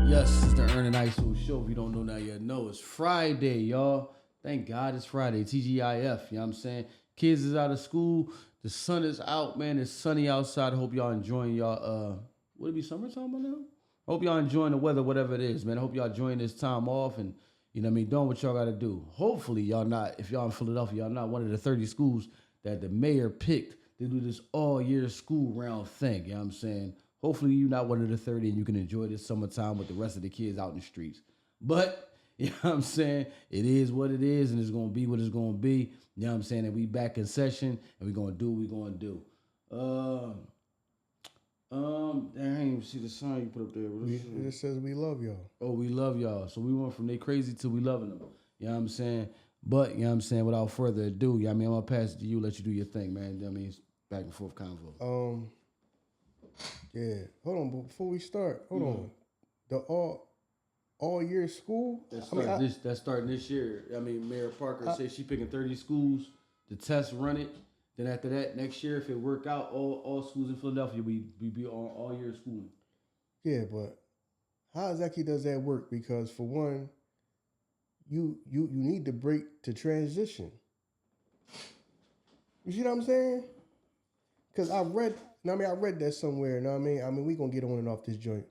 Yes, it's the Ern and Iso show. If you don't know now, you know it's Friday, y'all. Thank God it's Friday. TGIF, you know what I'm saying? Kids is out of school. The sun is out, man. It's sunny outside. I hope y'all enjoying y'all would it be summertime by now? I hope y'all enjoying the weather, whatever it is, man. I hope y'all enjoying this time off and you know what I mean, doing what y'all gotta do. Hopefully y'all not, if y'all in Philadelphia, y'all not one of the 30 schools that the mayor picked to do this all year school round thing. You know what I'm saying? Hopefully you're not one of the 30 and you can enjoy this summertime with the rest of the kids out in the streets. But, you know what I'm saying? It is what it is and it's going to be what it's going to be. You know what I'm saying? And we back in session and we're going to do what we're going to do. I didn't even see the sign you put up there. It says we love y'all. Oh, we love y'all. So we went from they crazy to we loving them. You know what I'm saying? But, you know what I'm saying? Without further ado, you know what I mean? I'm going to pass it to you, let you do your thing, man. You know what I mean? It's back and forth convo. Yeah. Hold on, but before we start, hold on. The all year school? That's starting this year. I mean, Mayor Parker said she picking 30 schools to test run it. Then after that, next year, if it work out, all schools in Philadelphia, we be on all year schooling. Yeah, but how exactly does that work? Because for one, you need to break to transition. You see what I'm saying? Because I read that somewhere. You know what I mean? I mean, we gonna get on and off this joint,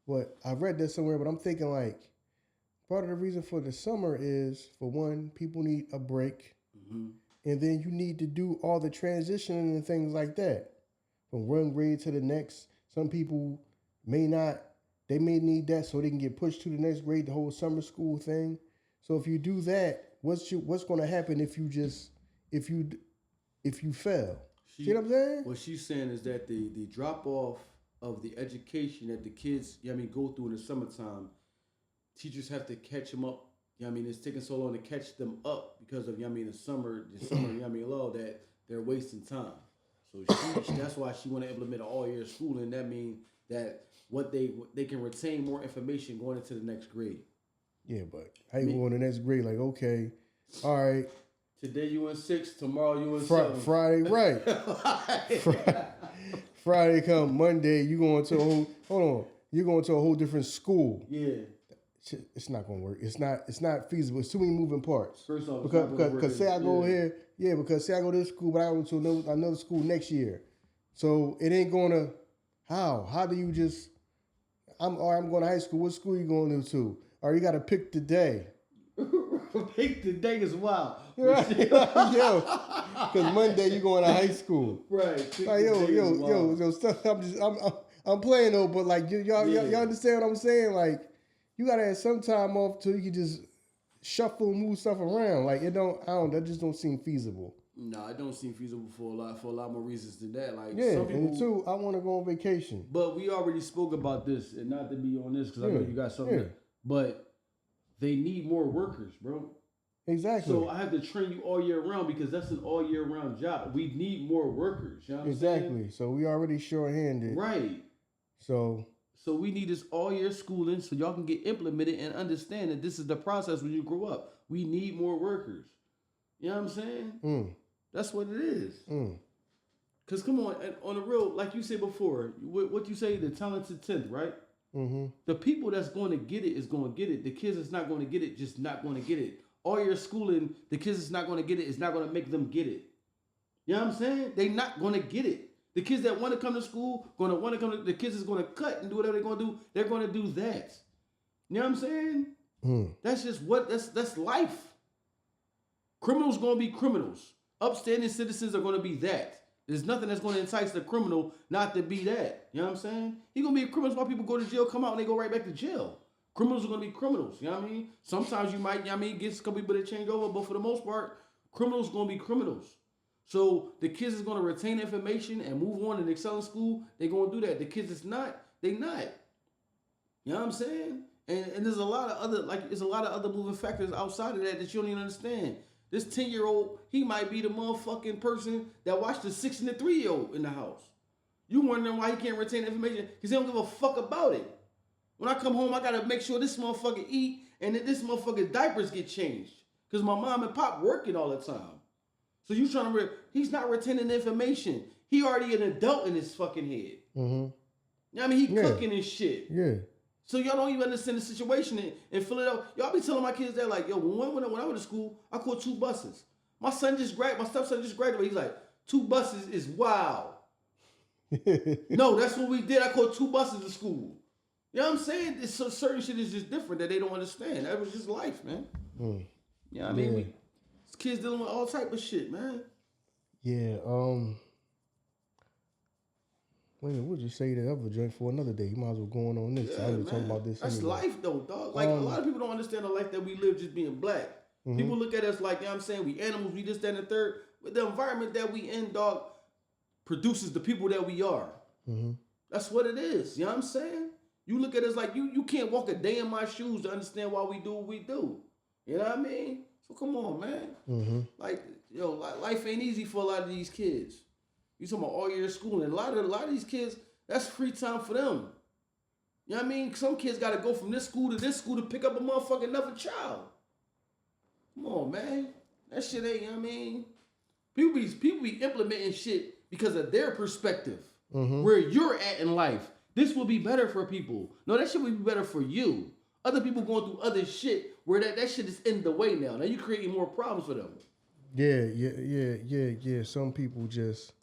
but I read that somewhere. But I'm thinking like, part of the reason for the summer is, for one, people need a break, and then you need to do all the transitioning and things like that, from one grade to the next. Some people may not. They may need that so they can get pushed to the next grade. The whole summer school thing. So if you do that, what's going to happen if you fail? See what I'm saying? What she's saying is that the drop off of the education that the kids, you know what I mean, go through in the summertime, teachers have to catch them up. You know what I mean? It's taking so long to catch them up because of, you know what I mean, the summer, you know what I mean, law that they're wasting time. So that's why she want to implement an all year school, and that means that they can retain more information going into the next grade. Yeah, but how you go in the next grade? Like, okay, all right. Today you in 6, tomorrow you in 7. Friday, right? Friday come Monday, you going to a whole. Hold on, you're going to a whole different school. Yeah, it's not gonna work. It's not feasible. It's too many moving parts. First off, because say I go here, because say I go to this school, but I go to another school next year, so it ain't gonna. How do you just? I'm going to high school. What school you going to? Or you got to pick the day. Pick the day is wild. Right. Yo, because Monday you going to high school. Right. Like, yo, stuff. I'm playing though, but like y'all understand what I'm saying? Like, you gotta have some time off so you can just shuffle and move stuff around. Like that just don't seem feasible. No, it don't seem feasible for a lot more reasons than that. Like, some people, and two, I want to go on vacation. But we already spoke about this, and not to be on this because I know you got something. Yeah. But they need more workers, bro. Exactly. So I have to train you all year round because that's an all year round job. We need more workers. You know what exactly. I'm saying? So we already short-handed. Right. So we need this all year schooling so y'all can get implemented and understand that this is the process when you grow up. We need more workers. You know what I'm saying? That's what it is. Because come on the real, like you said before, what you say, the talented 10th, right? Mm-hmm. The people that's going to get it is going to get it. The kids that's not going to get it, just not going to get it. All your schooling, the kids that's not going to get it is not going to make them get it. You know what I'm saying? They not going to get it. The kids that want to come to school, the kids is going to cut and do whatever they're going to do. They're going to do that. You know what I'm saying? That's just that's life. Criminals going to be criminals. Upstanding citizens are going to be that. There's nothing that's going to entice the criminal not to be that. You know what I'm saying? He's going to be a criminal while people go to jail, come out, and they go right back to jail. Criminals are going to be criminals. You know what I mean? Sometimes you might, you know what I mean, get a couple people to change over, but for the most part, criminals are going to be criminals. So the kids is going to retain information and move on and excel in school. They're going to do that. The kids is not, they not. You know what I'm saying? And there's a lot of other moving factors outside of that you don't even understand. This 10-year-old, he might be the motherfucking person that watched the 6 and the 3-year-old in the house. You wondering why he can't retain information? Because he don't give a fuck about it. When I come home, I got to make sure this motherfucker eat and that this motherfucker's diapers get changed. Because my mom and pop working all the time. So you trying to, he's not retaining the information. He already an adult in his fucking head. Mm-hmm. You know what I mean? He cooking and shit. Yeah. So y'all don't even understand the situation in Philadelphia. Y'all be telling my kids that like, yo, when I went to school, I caught 2 buses. My stepson just graduated. He's like, 2 buses is wild. No, that's what we did. I caught 2 buses to school. You know what I'm saying? It's so certain shit is just different that they don't understand. That was just life, man. You know what I mean? Kids dealing with all type of shit, man. Yeah, we'll just say that other joint for another day. You might as well go on this. Yeah, I was talking about this. That's anyway. life, though, dog. Like, a lot of people don't understand the life that we live just being black. People look at us like, you know what I'm saying, we animals, we this, that, and the third. But the environment that we in, dog, produces the people that we are. That's what it is. You know what I'm saying? You look at us like, you can't walk a day in my shoes to understand why we do what we do. You know what I mean? So come on, man. Like, yo, life ain't easy for a lot of these kids. You talking about all year schooling. A lot of these kids, that's free time for them. You know what I mean? Some kids got to go from this school to pick up a motherfucking another child. Come on, man. That shit ain't, you know what I mean? People be implementing shit because of their perspective. Where you're at in life. This will be better for people. No, that shit will be better for you. Other people going through other shit where that shit is in the way now. Now you creating more problems for them. Yeah. Some people just,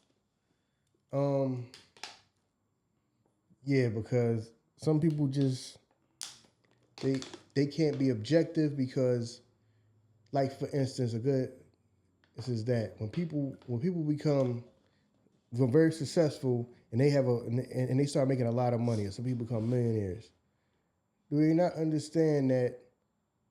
because some people just, they can't be objective because, like for instance, this is that when people become very successful and they have and they start making a lot of money, or some people become millionaires, do they not understand that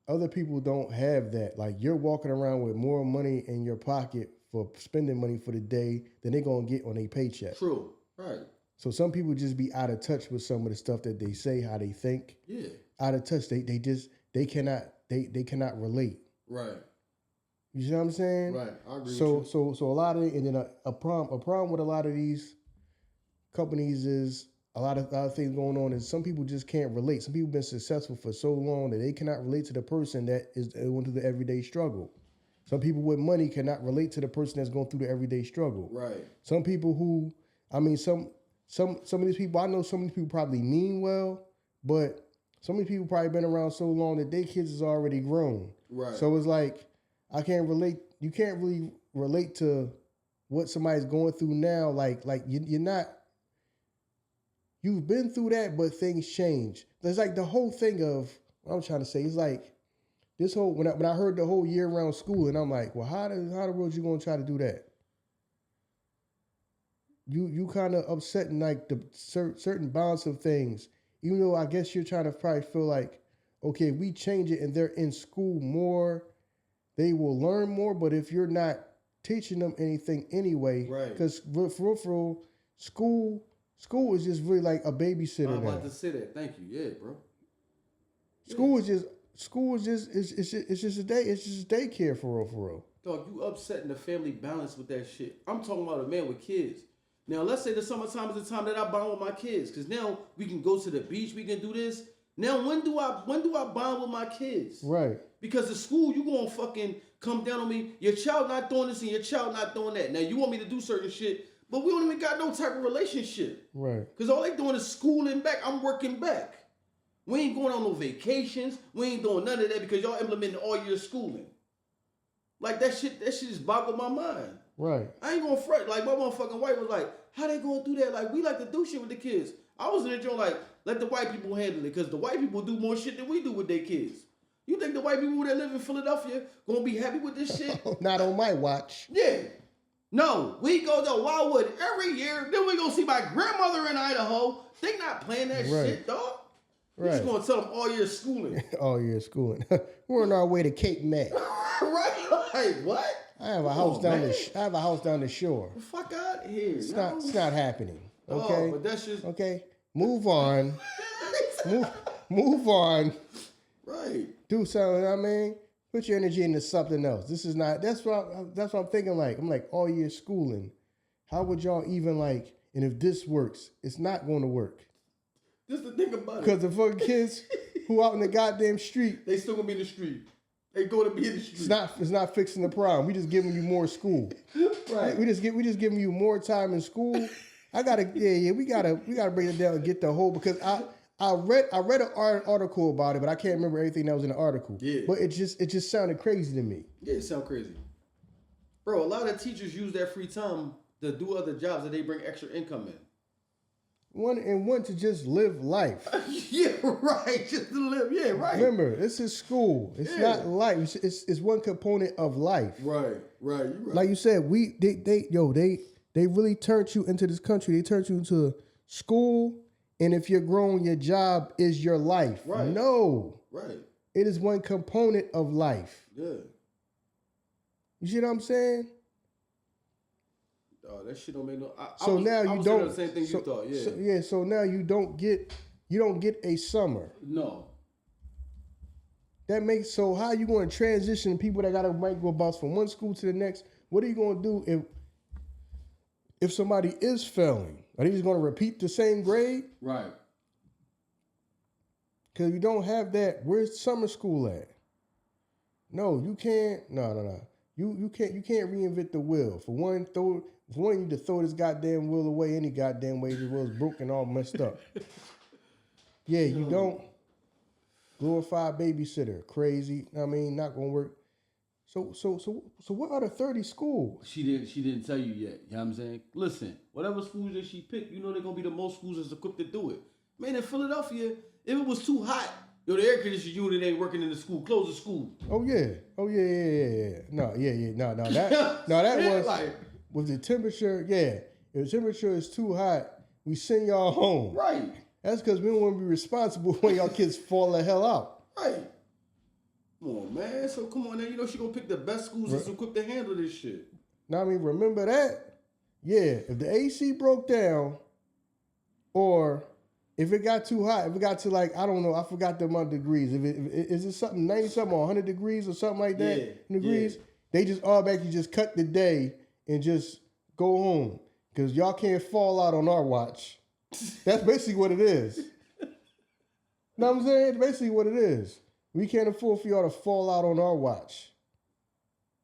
other people don't have that? Like, you're walking around with more money in your pocket for spending money for the day than they're going to get on a paycheck. True. Right. So some people just be out of touch with some of the stuff that they say, how they think. Yeah. Out of touch. They cannot relate. Right. You see what I'm saying? Right. I agree So with you. a lot of it, and then a problem with a lot of these companies is a lot of things going on is some people just can't relate. Some people have been successful for so long that they cannot relate to the person that is going through the everyday struggle. Some people with money cannot relate to the person that's going through the everyday struggle. Right. Some people who, I mean, some of these people, I know some of these people probably mean well, but some of these people probably been around so long that their kids is already grown. Right. So it's like, I can't relate. You can't really relate to what somebody's going through now. Like you're not. You've been through that, but things change. There's like the whole thing of what I'm trying to say. It's like this whole when I heard the whole year-round school, and I'm like, well, how the world you gonna try to do that? You kind of upsetting like the certain balance of things. Even though I guess you're trying to probably feel like, okay, if we change it and they're in school more, they will learn more. But if you're not teaching them anything anyway, right? Because for real, school is just really like a babysitter. I'm about to say that. Thank you. Yeah, bro. School is just it's just a daycare for real. Dog, you upsetting the family balance with that shit. I'm talking about a man with kids. Now, let's say the summertime is the time that I bond with my kids, because now we can go to the beach, we can do this. Now, when do I bond with my kids? Right. Because at school, you gonna fucking come down on me. Your child not doing this and your child not doing that. Now, you want me to do certain shit, but we don't even got no type of relationship. Right. Because all they doing is schooling back. I'm working back. We ain't going on no vacations. We ain't doing none of that because y'all implementing all year schooling. Like, that shit just boggled my mind. Right. I ain't gonna fret. Like, my motherfucking wife was like, how they gonna do that? Like, we like to do shit with the kids. I was in the joint like, let the white people handle it, because the white people do more shit than we do with their kids. You think the white people that live in Philadelphia gonna be happy with this shit? Not on my watch. Yeah. No, we go to Wildwood every year. Then we gonna see my grandmother in Idaho. They not playing that shit, dog. We're just gonna tell them all year schooling. All year schooling. We're on our way to Cape May. Right? Like, what? I have a house down the shore. The fuck out of here. It's not happening. Okay. Oh, but that's just okay. Move on. move on. Right. Do something. I mean, put your energy into something else. This is not. That's what I'm thinking. Like, I'm like, all year schooling. How would y'all even like? And if this works, it's not going to work. Just the thing about it. Because the fucking kids who out in the goddamn street, they still gonna be in the street. They going to be in the street. It's not fixing the problem. We just giving you more school. Right. We just giving you more time in school. We gotta break it down and get the whole, because I read an article about it, but I can't remember everything that was in the article. Yeah. But it just sounded crazy to me. Yeah, it sounds crazy. Bro, a lot of teachers use their free time to do other jobs that they bring extra income in. One to just live life. Yeah, right. Just to live. Yeah, right. Remember, this is school. It's not life. It's one component of life. Right. You're right. Like you said, they really turned you into this country. They turned you into school, and if you're grown, your job is your life. Right. No. Right. It is one component of life. Yeah. You see what I'm saying? Oh, that shit don't make no. Now you don't. The same thing you thought. Yeah. So now you don't get a summer. No. That makes so how you going to transition people that might go bounce from one school to the next? What are you going to do if somebody is failing? Are they just going to repeat the same grade? Right. Because you don't have that. Where's summer school at? No, you can't. No. You can't reinvent the wheel. For one, you need to throw this goddamn wheel away any goddamn way. The wheel's broken, all messed up. Yeah, you don't glorify babysitter. Crazy. I mean, not gonna work. So what are the 30 schools? She didn't tell you yet. You know what I'm saying? Listen, whatever schools that she picked, you know they're gonna be the most schools that's equipped to do it. Man, in Philadelphia, if it was too hot, the air conditioning unit ain't working in the school. Close the school. Oh yeah. No, that was like, with the temperature. Yeah, if the temperature is too hot, we send y'all home. Right. That's because we don't want to be responsible when y'all kids fall the hell out. Right. Come on, man. So come on now. You know she gonna pick the best schools that's equipped to handle this shit. Now I mean, remember that? Yeah. If the AC broke down, or if it got too hot, if it got to like, I don't know, I forgot the amount of degrees. Is it something 90 something or 100 degrees or something like that? Degrees. Yeah. They just automatically just cut the day and just go home because y'all can't fall out on our watch. That's basically what it is. Know what I'm saying? It's basically what it is. We can't afford for y'all to fall out on our watch.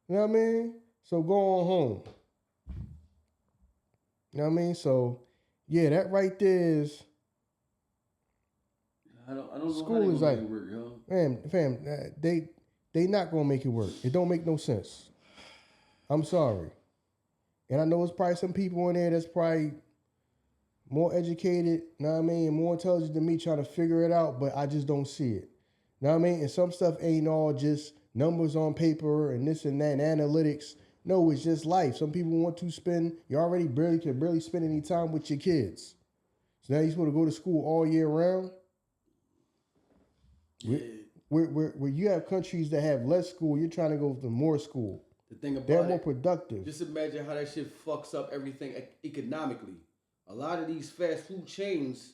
You know what I mean? So go on home. You know what I mean? So yeah, that right there is. I don't know school how is like, make it work, yo. Fam, they not gonna make it work. It don't make no sense. I'm sorry. And I know it's probably some people in there that's probably more educated, know what I mean, and more intelligent than me trying to figure it out, but I just don't see it. Know what I mean? And some stuff ain't all just numbers on paper and this and that and analytics. No, it's just life. Some people want to spend, you already can barely spend any time with your kids. So now you're supposed to go to school all year round? Yeah. Where you have countries that have less school, you're trying to go to more school. The thing about they're more productive. Just imagine how that shit fucks up everything economically. A lot of these fast food chains,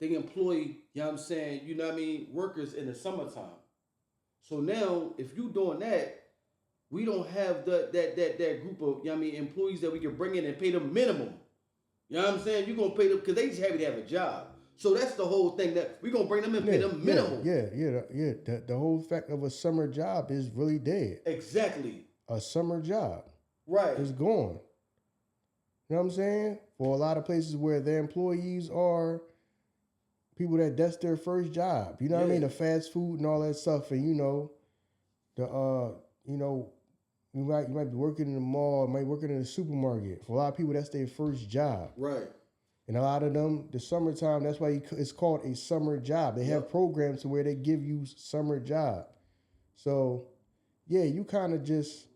they employ, you know what I'm saying, you know what I mean, workers in the summertime. So now, if you doing that, we don't have that group of, you know what I mean, employees that we can bring in and pay them minimum. You know what I'm saying? You're going to pay them because they just happy to have a job. So that's the whole thing that we're going to bring them and pay them minimum. Yeah. The whole fact of a summer job is really dead. Exactly. A summer job. Right. It's gone. You know what I'm saying? For a lot of places where their employees are people that's their first job. You know what I mean? The fast food and all that stuff. And you might be working in the mall, might be working in the supermarket. For a lot of people, that's their first job. Right. And a lot of them, the summertime, that's why it's called a summer job. They have programs to where they give you summer job. So, yeah, you kind of just,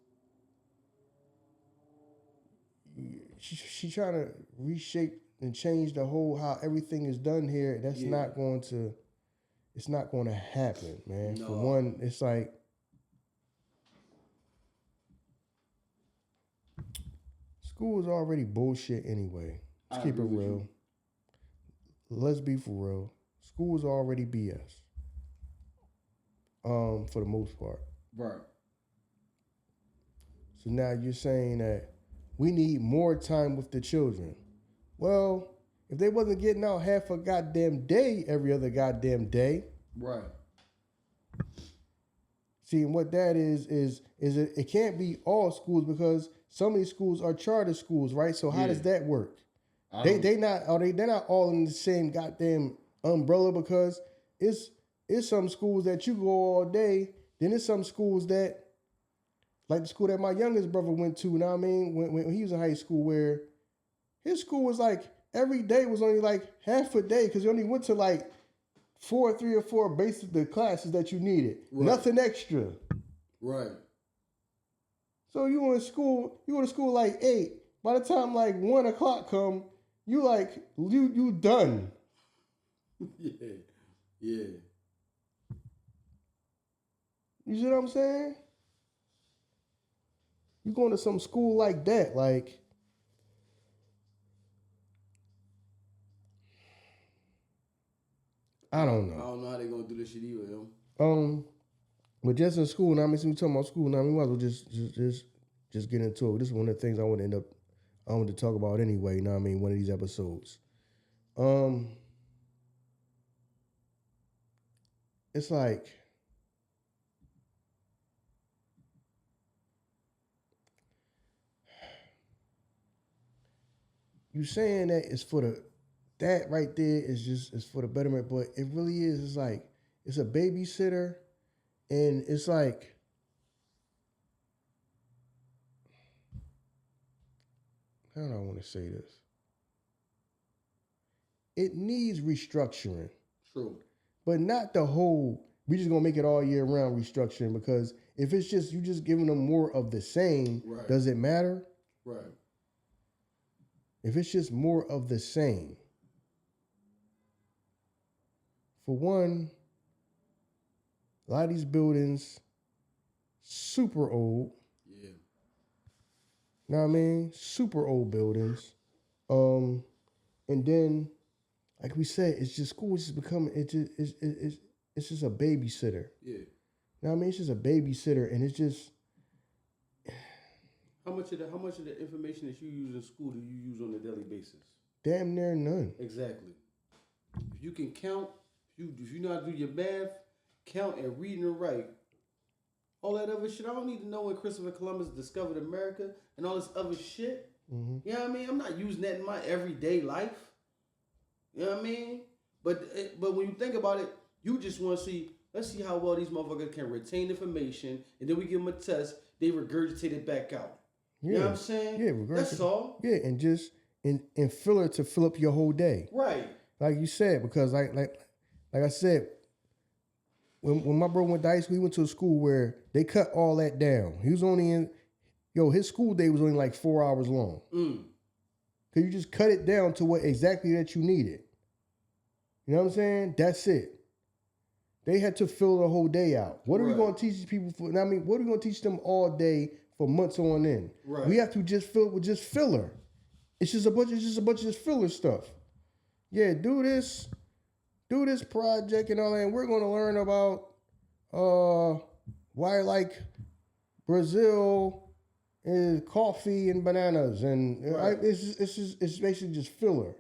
she trying to reshape and change the whole, how everything is done here. That's not going to happen, man. No. For one, it's like, school is already bullshit anyway. Let's keep it real. Let's be for real. School is already BS. For the most part. Right. So now you're saying that we need more time with the children. Well, if they wasn't getting out half a goddamn day every other goddamn day. Right. See, and what that is it can't be all schools because some of these schools are charter schools, right? So how does that work? They're not all in the same goddamn umbrella because it's some schools that you go all day. Then it's some schools that, like the school that my youngest brother went to, you know what I mean, when he was in high school, where his school was like every day was only like half a day because you only went to like 3 or 4 basic the classes that you needed. Right. Nothing extra. Right. So you go to school like 8. By the time like 1 o'clock come, you done. Yeah. Yeah. You see what I'm saying? You going to some school like that, like I don't know. I don't know how they gonna do this shit either, yo. But just in school, now I mean, we talking about school, now we might as well just get into it. This is one of the things I want to talk about anyway, you know what I mean, one of these episodes. It's like you saying that it's for that right there is for the betterment, but it really is. It's like it's a babysitter, and it's like how do I want to say this? It needs restructuring. True. But not the whole, we just gonna make it all year round restructuring, because if it's just you just giving them more of the same, right. Does it matter? Right. If it's just more of the same. For one, a lot of these buildings, super old. Yeah. Know what I mean? Super old buildings. And then, like we said, it's just school just becoming it's just a babysitter. Yeah. Know what I mean? It's just a babysitter, and it's just how much of the information that you use in school do you use on a daily basis? Damn near none. Exactly. If you can count, if you know how to do your math, count and read and write, all that other shit, I don't need to know when Christopher Columbus discovered America and all this other shit. Mm-hmm. You know what I mean? I'm not using that in my everyday life. You know what I mean? But when you think about it, you just want to see, let's see how well these motherfuckers can retain information, and then we give them a test, they regurgitate it back out. Yeah. You know what I'm saying? Yeah, that's all. Yeah, and just and fill it to fill up your whole day. Right. Like you said, because like I said, when my bro went to high school, he went to a school where they cut all that down. He was only his school day was only like 4 hours long. Cause you just cut it down to what exactly that you needed. You know what I'm saying? That's it. They had to fill the whole day out. What are we going to teach these people for? I mean, what are we going to teach them all day for months on end? Right. We have to just fill with just filler. It's just a bunch of filler stuff. Yeah, do this project and all that. And we're going to learn about why like Brazil is coffee and bananas, and it's basically just filler.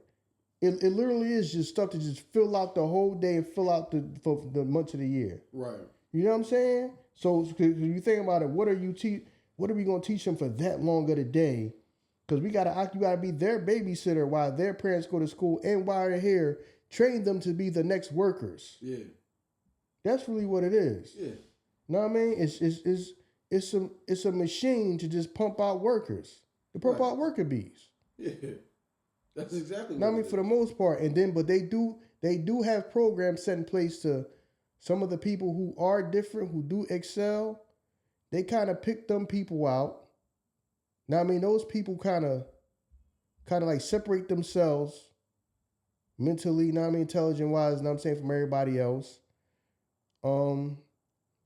It literally is just stuff to just fill out the whole day and fill out for the months of the year. Right. You know what I'm saying? So you think about it, what are we going to teach them for that long of the day? Because you got to be their babysitter while their parents go to school, and while they're here, train them to be the next workers. Yeah. That's really what it is. Yeah. You know what I mean? It's a machine to just pump out workers. To pump out worker bees. Yeah. That's exactly what I mean, for the most part. And then, but they do have programs set in place to some of the people who are different, who do excel. They kind of pick them people out. Now, I mean, those people kind of like separate themselves mentally, you know what I mean, intelligent wise, you know what I'm saying, from everybody else. Because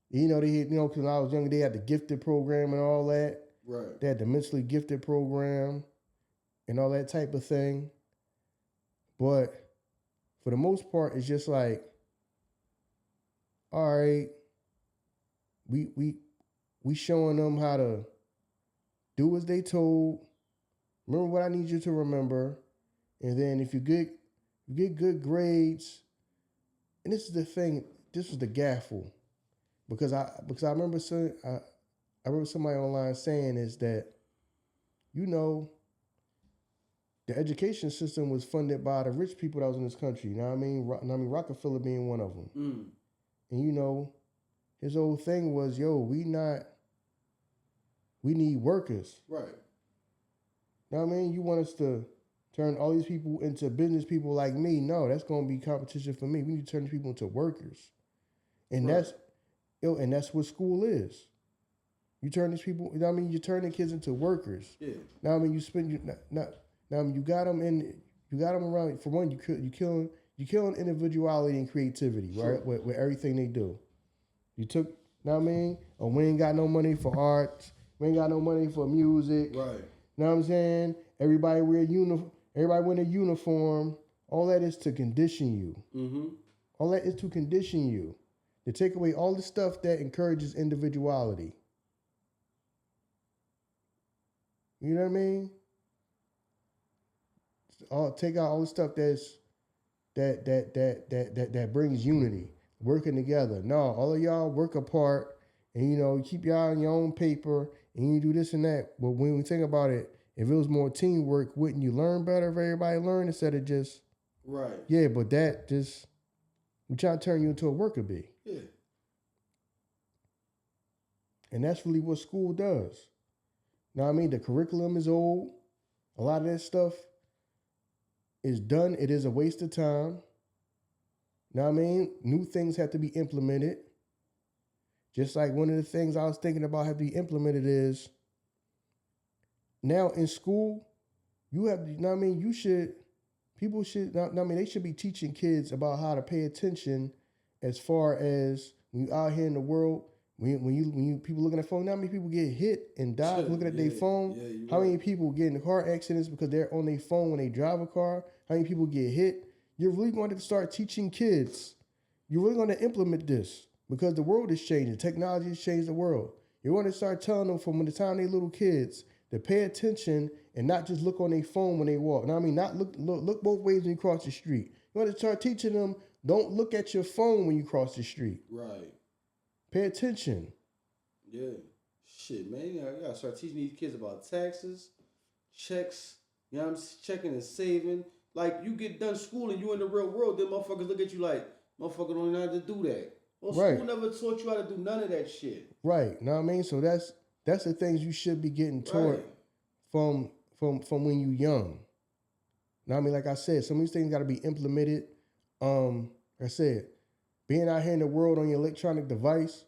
when I was younger, they had the gifted program and all that. Right. They had the mentally gifted program and all that type of thing. But for the most part, it's just like, all right, we showing them how to do as they told. Remember what I need you to remember. And then if you get good grades, and this is the thing, this was the gaffle. Because I remember somebody online saying is that, the education system was funded by the rich people that was in this country. You know what I mean? Rockefeller being one of them. And you know, his whole thing was, we need workers. Right. You know what I mean? You want us to turn all these people into business people like me? No, that's going to be competition for me. We need to turn these people into workers. And that's what school is. You turn these people, you know what I mean? You turn the kids into workers. Yeah. Now I mean, you got them around. For one, you killing individuality and creativity, right? Sure. With everything they do. You took, you know what I mean? Oh, we ain't got no money for art. We ain't got no money for music. Right. You know what I'm saying? Everybody wear a uniform. All that is to condition you. Mm-hmm. All that is to condition you. To take away all the stuff that encourages individuality. You know what I mean? Take out all the stuff that brings unity, working together. No, all of y'all work apart, and you keep y'all on your own paper, and you do this and that. But when we think about it, if it was more teamwork, wouldn't you learn better if everybody learned instead of just right? Yeah, but that just we try to turn you into a worker bee. Yeah, and that's really what school does. Now, I mean, the curriculum is old. A lot of that stuff is done. It is a waste of time. Now, I mean, new things have to be implemented. Just like one of the things I was thinking about have to be implemented is now in school, you have, you know what I mean, they should be teaching kids about how to pay attention as far as when you're out here in the world. When you people looking at phone, how many people get hit and die looking at their phone? Yeah, how many people get in car accidents because they're on their phone when they drive a car? How many people get hit? You're really going to start teaching kids. You're really going to implement this because the world is changing. Technology has changed the world. You're going to start telling them from the time they're little kids to pay attention and not just look on their phone when they walk. Now, I mean, not look both ways when you cross the street. You're going to start teaching them, don't look at your phone when you cross the street. Right. Pay attention. Yeah. Shit, man. You gotta start teaching these kids about taxes, checks, you know what I'm saying? Checking and saving. Like, you get done school and you in the real world, then motherfuckers look at you like, motherfucker don't know how to do that. Well, right. School never taught you how to do none of that shit. Right. Know what I mean? So that's the things you should be getting taught from when you young. Now, I mean, like I said, some of these things got to be implemented. Like I said, being out here in the world on your electronic device,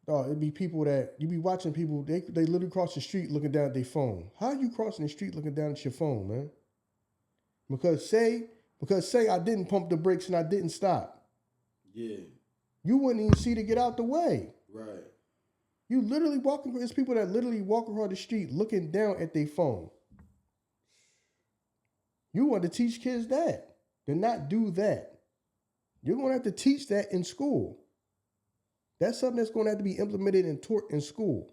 it'd be people that you be watching people. They literally cross the street looking down at their phone. How are you crossing the street looking down at your phone, man? Because say I didn't pump the brakes and I didn't stop. Yeah. You wouldn't even see to get out the way. Right. You literally walking. There's people that literally walk across the street looking down at their phone. You want to teach kids that, to not do that. You're going to have to teach that in school. That's something that's going to have to be implemented and taught in school.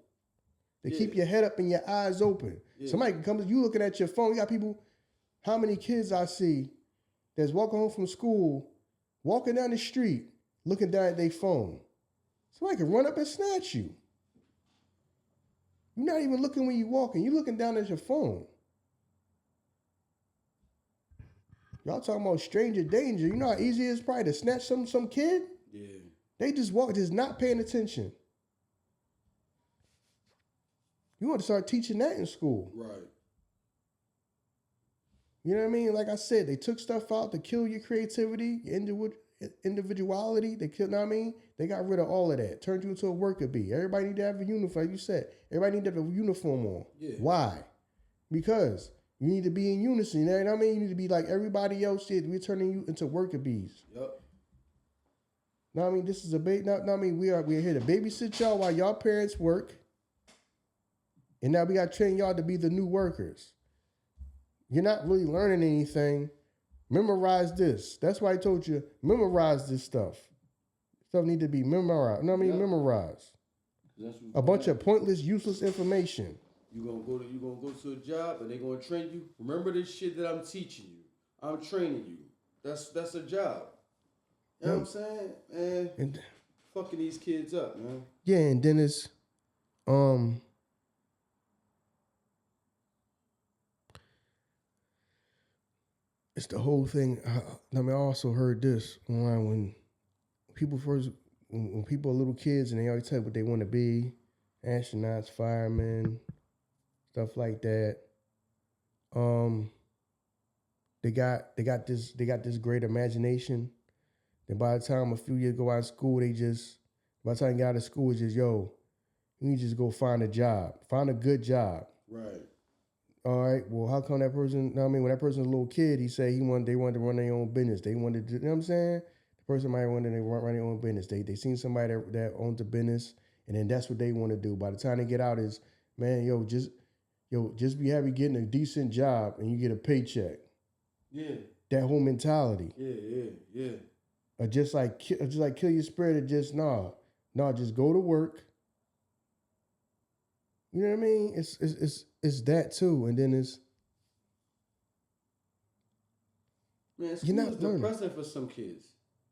To keep your head up and your eyes open. Yeah. Somebody can come, you looking at your phone, you got people, how many kids I see that's walking home from school, walking down the street, looking down at their phone. Somebody can run up and snatch you. You're not even looking when you're walking. You're looking down at your phone. Y'all talking about stranger danger. You know how easy it is probably to snatch some kid? Yeah. They just walk, just not paying attention. You want to start teaching that in school. Right. You know what I mean? Like I said, they took stuff out to kill your creativity, your individuality. They killed, you know what I mean? They got rid of all of that. Turned you into a worker bee. Everybody need to have a uniform, like you said. Everybody need to have a uniform on. Yeah. Why? Because you need to be in unison. You know what I mean? You need to be like everybody else did. We're turning you into worker bees. Yep. Now I mean, this is a we're here to babysit y'all while y'all parents work. And now we got to train y'all to be the new workers. You're not really learning anything. Memorize this. That's why I told you, memorize this stuff. Stuff need to be memorized. You know what I mean? Memorize. A bunch of pointless, useless information. You're gonna go to a job and they're gonna train you. Remember this shit that I'm teaching you. I'm training you. That's a job. You know what I'm saying? Man, fucking these kids up, man. Yeah, and then it's it's the whole thing. I mean, I also heard this online when people when people are little kids and they always tell you what they want to be, astronauts, firemen, stuff like that. They got this great imagination. Then by the time a few years go out of school, by the time you get out of school, it's just, yo, you need to just go find a job. Find a good job. Right. All right. Well, how come that person, you know what I mean, when that person's a little kid, they wanted to run their own business. They wanted to, you know what I'm saying? The person might want to run their own business. They seen somebody that owns a business, and then that's what they want to do. By the time they get out is, man, just be happy getting a decent job and you get a paycheck. Yeah. That whole mentality. Yeah. Just like kill your spirit and just just go to work. You know what I mean? It's that too, and then school is depressing for some kids.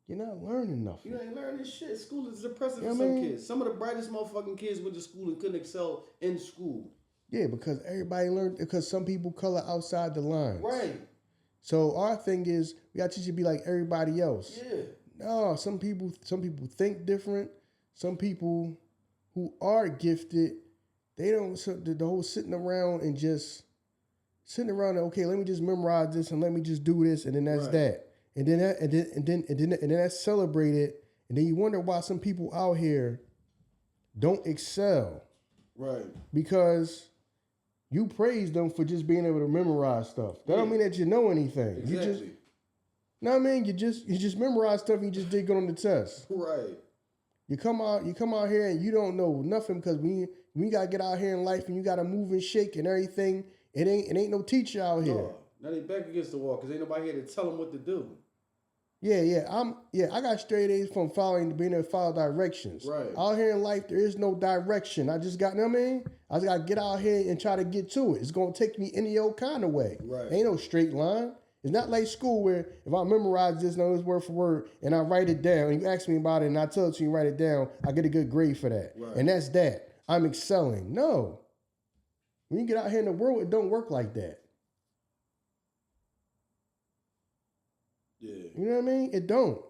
You're not learning nothing. You ain't learning shit. School is depressing for some kids. Some of the brightest motherfucking kids went to school and couldn't excel in school. Yeah, because everybody learned. Because some people color outside the lines. Right. So our thing is we got to teach you to be like everybody else. Yeah. No, some people think different. Some people who are gifted, they don't. So the whole sitting around and okay, let me just memorize this and let me just do this and then that's that. And then that's celebrated. And then you wonder why some people out here don't excel. Right. Because you praise them for just being able to memorize stuff. That don't mean that you know anything. Exactly. You just, know what I mean? You just memorize stuff and you just did good on the test. Right. You come out here and you don't know nothing because we gotta get out here in life and you gotta move and shake and everything. It ain't no teacher out here. Now they back against the wall because ain't nobody here to tell them what to do. Yeah. I got straight A's from being able to follow directions. Right. Out here in life, there is no direction. I just got, you know what I mean? I just got to get out here and try to get to it. It's going to take me any old kind of way. Right. Ain't no straight line. It's not like school where if I memorize this, know this word for word, and I write it down, and you ask me about it, and I tell it to you, write it down, I get a good grade for that. Right. And that's that. I'm excelling. No. When you get out here in the world, it don't work like that. Yeah. You know what I mean? It don't.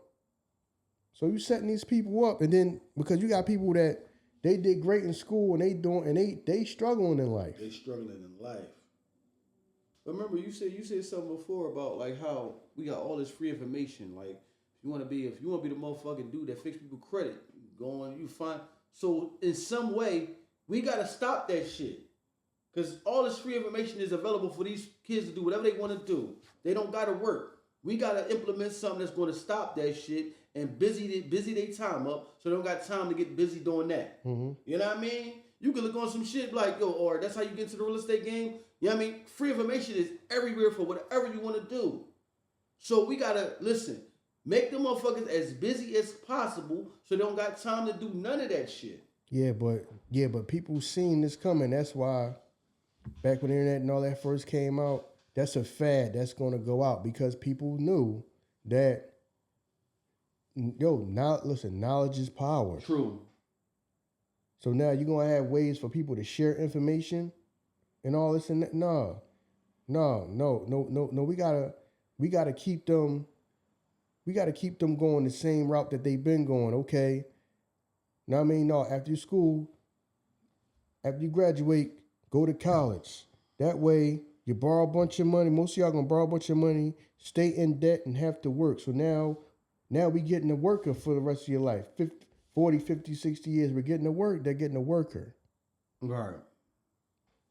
So you setting these people up, and then because you got people that they did great in school and they struggling in life. They struggling in life. But remember, you said something before about like how we got all this free information. Like if you want to be the motherfucking dude that fix people credit, go on, you find. So in some way, we gotta stop that shit. Cause all this free information is available for these kids to do whatever they want to do. They don't gotta work. We gotta implement something that's gonna stop that shit and busy their time up so they don't got time to get busy doing that. Mm-hmm. You know what I mean? You can look on some shit like, yo, or that's how you get into the real estate game. You know what I mean? Free information is everywhere for whatever you want to do. So we gotta make them motherfuckers as busy as possible so they don't got time to do none of that shit. Yeah, but people seen this coming. That's why back when the internet and all that first came out, that's a fad that's gonna go out because people knew that knowledge is power. True. So now you're gonna have ways for people to share information and all this and that. No. We gotta keep them going the same route that they've been going, okay? Now I mean, no, after you graduate, go to college. That way you borrow a bunch of money. Most of y'all gonna borrow a bunch of money, stay in debt and have to work. So now we getting a worker for the rest of your life. 40, 50, 60 years, we're getting a work, they're getting a worker. Right.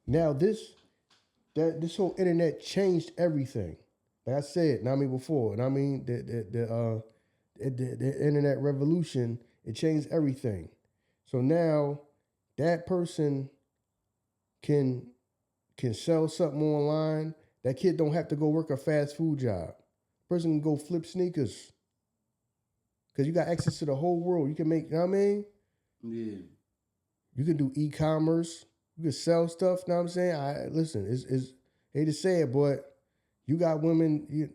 Now this whole internet changed everything. Like I said, before, and I mean the internet revolution, it changed everything. So now that person can sell something online. That kid don't have to go work a fast food job. Person can go flip sneakers. Because you got access to the whole world. You can make, you know what I mean? Yeah. You can do e-commerce. You can sell stuff, you know what I'm saying? Listen, it's hate to say it, but you got women, you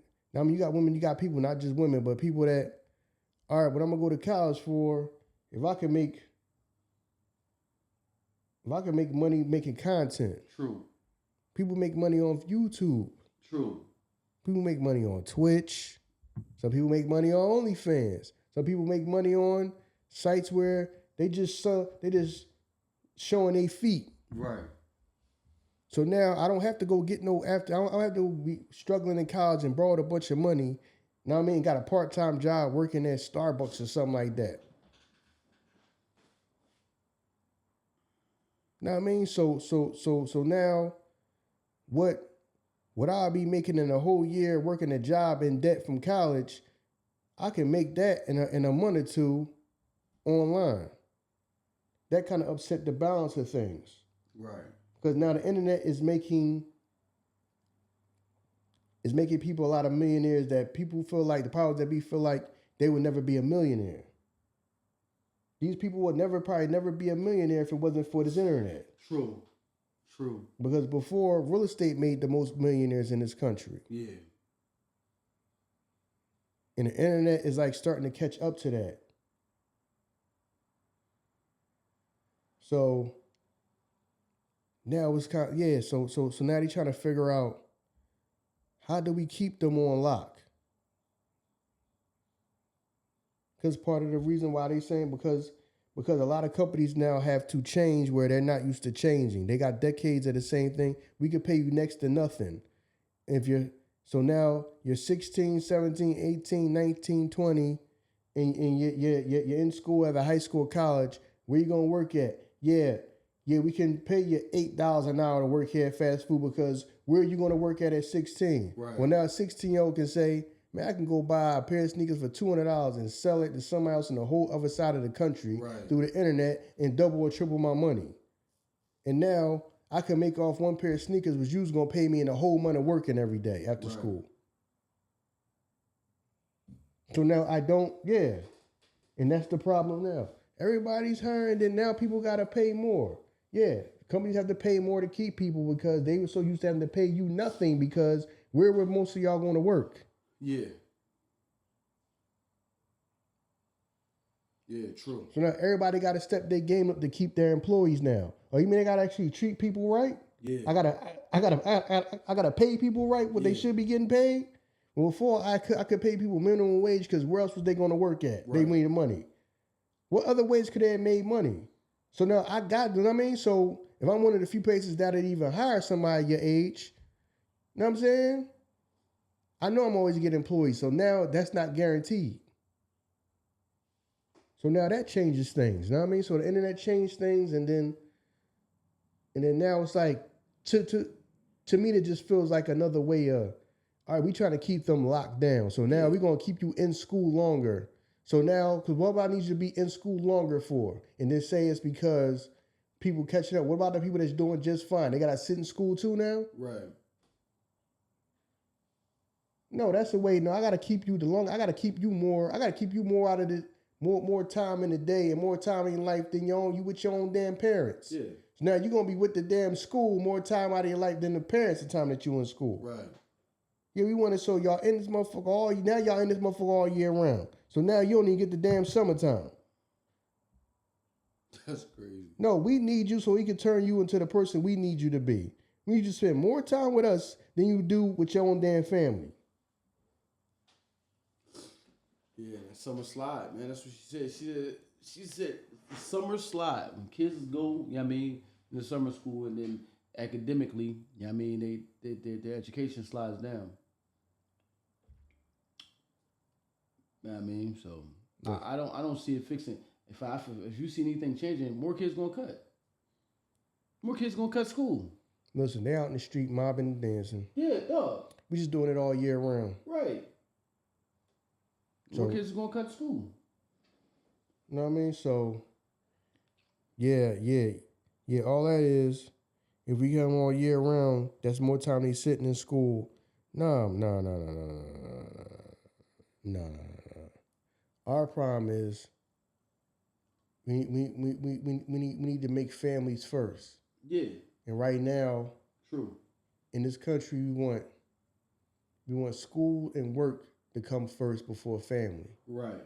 got people, not just women, but people that, all right, what I'm going to go to college for, if I can make money making content. True. People make money on YouTube. True. People make money on Twitch. Some people make money on OnlyFans. Some people make money on sites where they just showing their feet. Right. So now I don't have to go get no after. I don't have to be struggling in college and borrowed a bunch of money. Now I mean, got a part-time job working at Starbucks or something like that. Know what I mean? So now what I'll be making in a whole year working a job in debt from college, I can make that in a month or two online. That kind of upset the balance of things. Right. Because now the internet is making people a lot of millionaires that people feel like, the powers that be feel like they would never be a millionaire. These people would probably never be a millionaire if it wasn't for this internet. True. Because before, real estate made the most millionaires in this country. Yeah. And the internet is like starting to catch up to that. So now it's kind of, yeah, so now they're trying to figure out, how do we keep them on lock? Because part of the reason why they're saying, because a lot of companies now have to change where they're not used to changing. They got decades of the same thing. We could pay you next to nothing. So now you're 16, 17, 18, 19, 20, and you're in school, at a high school, college. Where you gonna work at? Yeah, we can pay you $8 an hour to work here at fast food, because where are you gonna work at 16? Right. Well, now a 16-year-old can say, man, I can go buy a pair of sneakers for $200 and sell it to somebody else on the whole other side of the country through the internet and double or triple my money. And now I can make off one pair of sneakers, which you was going to pay me in a whole month of working every day after school. So now I don't, and that's the problem now. Everybody's hiring, and now people got to pay more. Yeah, companies have to pay more to keep people because they were so used to having to pay you nothing, because where were most of y'all going to work? Yeah, true. So now everybody got to step their game up to keep their employees now. Oh, you mean they got to actually treat people right? Yeah. I gotta pay people right what they should be getting paid. Well, before I could pay people minimum wage, because where else was they going to work at? Right. They made money. What other ways could they have made money? So now I got, you know what I mean? So if I'm one of the few places that would even hire somebody your age, you know what I'm saying? I know I'm always getting employees, so now that's not guaranteed. So now that changes things, you know what I mean? So the internet changed things, and then now it's like, to me, it just feels like another way of, all right, we trying to keep them locked down. So now we're going to keep you in school longer. So now, because what about I need you to be in school longer for? And then say it's because people catching up. What about the people that's doing just fine? They got to sit in school too now? Right. No, that's the way. No, I got to keep you I got to keep you more. I got to keep you more out of the more time in the day and more time in life than you with your own damn parents. Yeah. So now you're gonna be with the damn school more time out of your life than the parents the time that you in school. Right. Yeah, we want to show y'all in this motherfucker now y'all in this motherfucker all year round. So now you don't even get the damn summertime. That's crazy. No, we need you so we can turn you into the person we need you to be. We need you to spend more time with us than you do with your own damn family. Yeah, summer slide, man. That's what she said. She said the summer slide. When kids go, you know what I mean, in the summer school, and then academically, you know what I mean, their education slides down. You know what I mean? So yeah. I don't see it fixing. If you see anything changing, more kids gonna cut. More kids gonna cut school. Listen, they out in the street mobbing and dancing. Yeah, dog. We just doing it all year round. Right. More kids are going to cut school. You know what I mean? So, yeah. All that is, if we get them all year round, that's more time they sitting in school. No. Our problem is, we need to make families first. Yeah. And right now, true. In this country, we want school and work to come first before family. Right.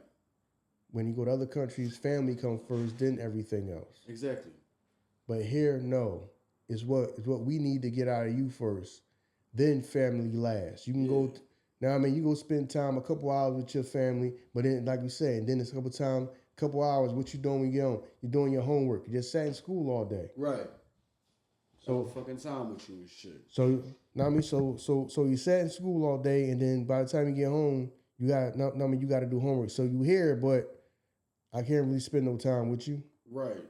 When you go to other countries, family comes first, then everything else. Exactly. But here, no. It's what we need to get out of you first, then family last. You can go Now I mean, you go spend time a couple hours with your family, but then like you said, then it's a couple hours. What you doing when you get home? You're doing your homework. You just sat in school all day. Right. So fucking time with you and shit. So now I mean, so you sat in school all day, and then by the time you get home, you got you got to do homework. So you here, but I can't really spend no time with you. Right.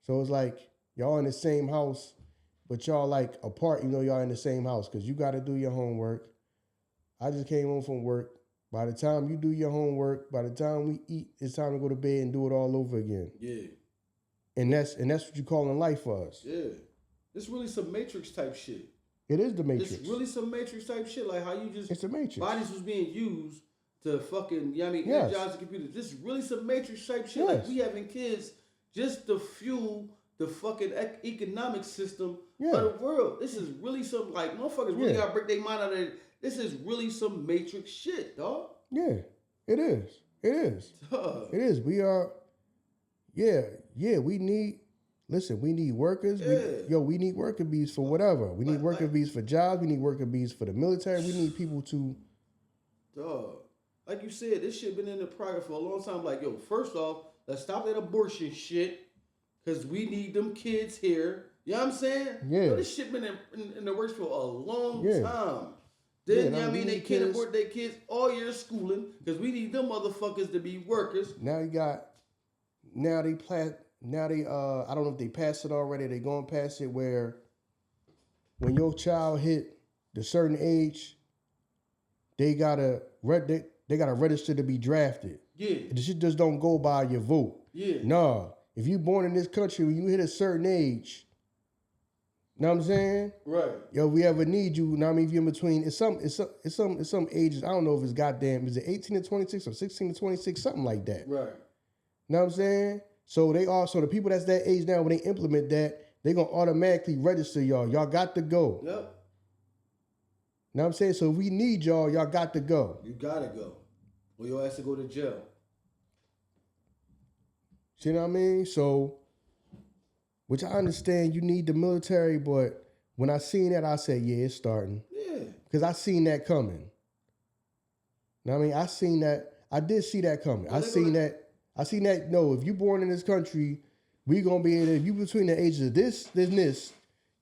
So it's like y'all in the same house, but y'all like apart. You know, y'all in the same house because you got to do your homework. I just came home from work. By the time you do your homework, by the time we eat, it's time to go to bed and do it all over again. Yeah. And that's what you calling life for us. Yeah. It's really some Matrix type shit. It is the Matrix. It's really some Matrix type shit. Like how you just... It's the Matrix. Bodies was being used to fucking, you know what I mean, yes. energize the computers. This is really some Matrix type shit. Yes. Like we having kids just to fuel the fucking economic system of the world. This is really some, like, motherfuckers really gotta break their mind out of it. This is really some Matrix shit, dog. Yeah, it is. It is. It is. We are, we need... Listen, we need workers. Yeah. We need worker bees for whatever. We need worker bees for jobs. We need worker bees for the military. We need people to... Dog. Like you said, this shit been in the progress for a long time. Like, yo, first off, let's stop that abortion shit. Because we need them kids here. You know what I'm saying? Yeah. Yo, this shit been in the works for a long time. Then, you know what I mean? They can't abort their kids all year schooling. Because we need them motherfuckers to be workers. Now you got... Now they I don't know if they passed it already. They going past it where when your child hit the certain age, they gotta register to be drafted. Yeah. The shit just don't go by your vote. Yeah. Nah. If you born in this country, when you hit a certain age, know what I'm saying? Right. Yo, we ever need you, know what I mean? If you're in between, it's some ages. I don't know if it's goddamn, is it 18 to 26 or 16 to 26, something like that. Right. Know what I'm saying? So the people that's that age now, when they implement that, they gonna automatically register y'all. Y'all got to go. Yep. Know what I'm saying? So if we need y'all got to go. You gotta go. Or your ass to go to jail. See what I mean? So, which I understand you need the military, but when I seen that, I said, yeah, it's starting. Yeah. Because I seen that coming. Know what I mean? I seen that. I did see that coming. I seen that, no, if you born in this country, we going to be in, if you between the ages of this,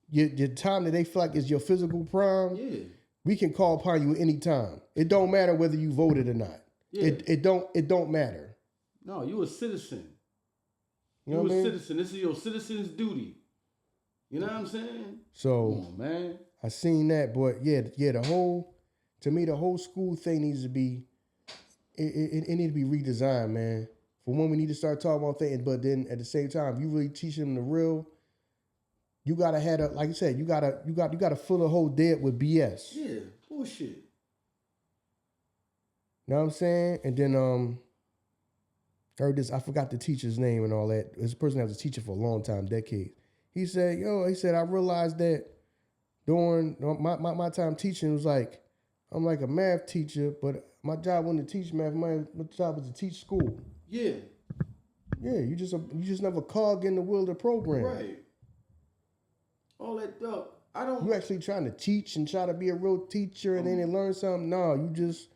your time that they feel like is your physical prime, we can call upon you any time. It don't matter whether you voted or not. Yeah. It don't matter. No, you a citizen. You know what I mean? Citizen. This is your citizen's duty. You know what I'm saying? So, come on, man. I seen that, but to me, the whole school thing needs to be, it needs to be redesigned, man. For one, we need to start talking about things, but then at the same time, you really teach them the real. You gotta have like you said, you gotta fill the whole day up with BS. Yeah, bullshit. Know what I'm saying? And then heard this. I forgot the teacher's name and all that. This person that was a teacher for a long time, decades. He said, I realized that during my time teaching was like, I'm like a math teacher, but my job wasn't to teach math. My job was to teach school. Yeah. Yeah, you just never cog in the wheel of the program. Right. All that stuff. You actually trying to teach and try to be a real teacher and then learn something? No, you just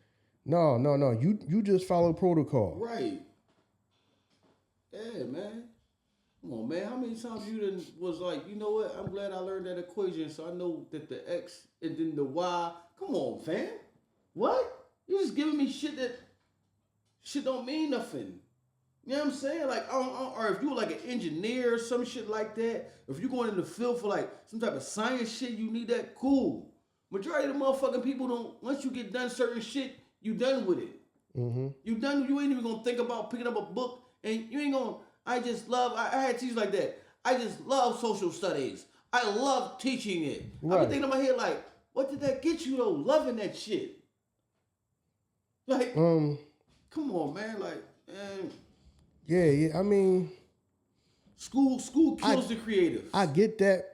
You just follow protocol. Right. Yeah, man. Come on, man. How many times you done was like, you know what? I'm glad I learned that equation so I know that the X and then the Y. Come on, fam. What? You just giving me shit that shit don't mean nothing. You know what I'm saying? Like, or if you were like an engineer or some shit like that, if you're going in the field for like some type of science shit, you need that, cool. Majority of the motherfucking people don't, once you get done certain shit, you done with it. Mm-hmm. You ain't even gonna think about picking up a book and you ain't gonna, I had teachers like that. I just love social studies. I love teaching it. Right. I be thinking in my head like, what did that get you though? Loving that shit. Like, come on, man. Like, man. Yeah. I mean, school kills the creative. I get that,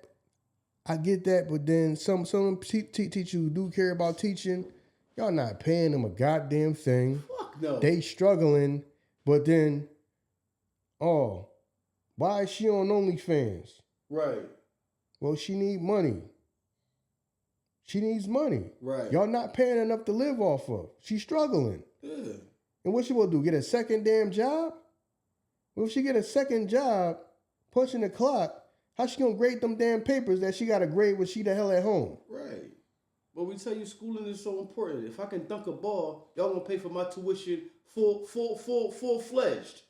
but then some teachers who do care about teaching, y'all not paying them a goddamn thing. Fuck no. They struggling, but then, why is she on OnlyFans? Right. Well, she need money. She needs money. Right. Y'all not paying enough to live off of. She's struggling. Yeah. And what she will do? Get a second damn job? Well, if she get a second job, punching the clock, how she gonna grade them damn papers that she got to grade when she the hell at home? Right. But we tell you schooling is so important. If I can dunk a ball, y'all gonna pay for my tuition full-fledged.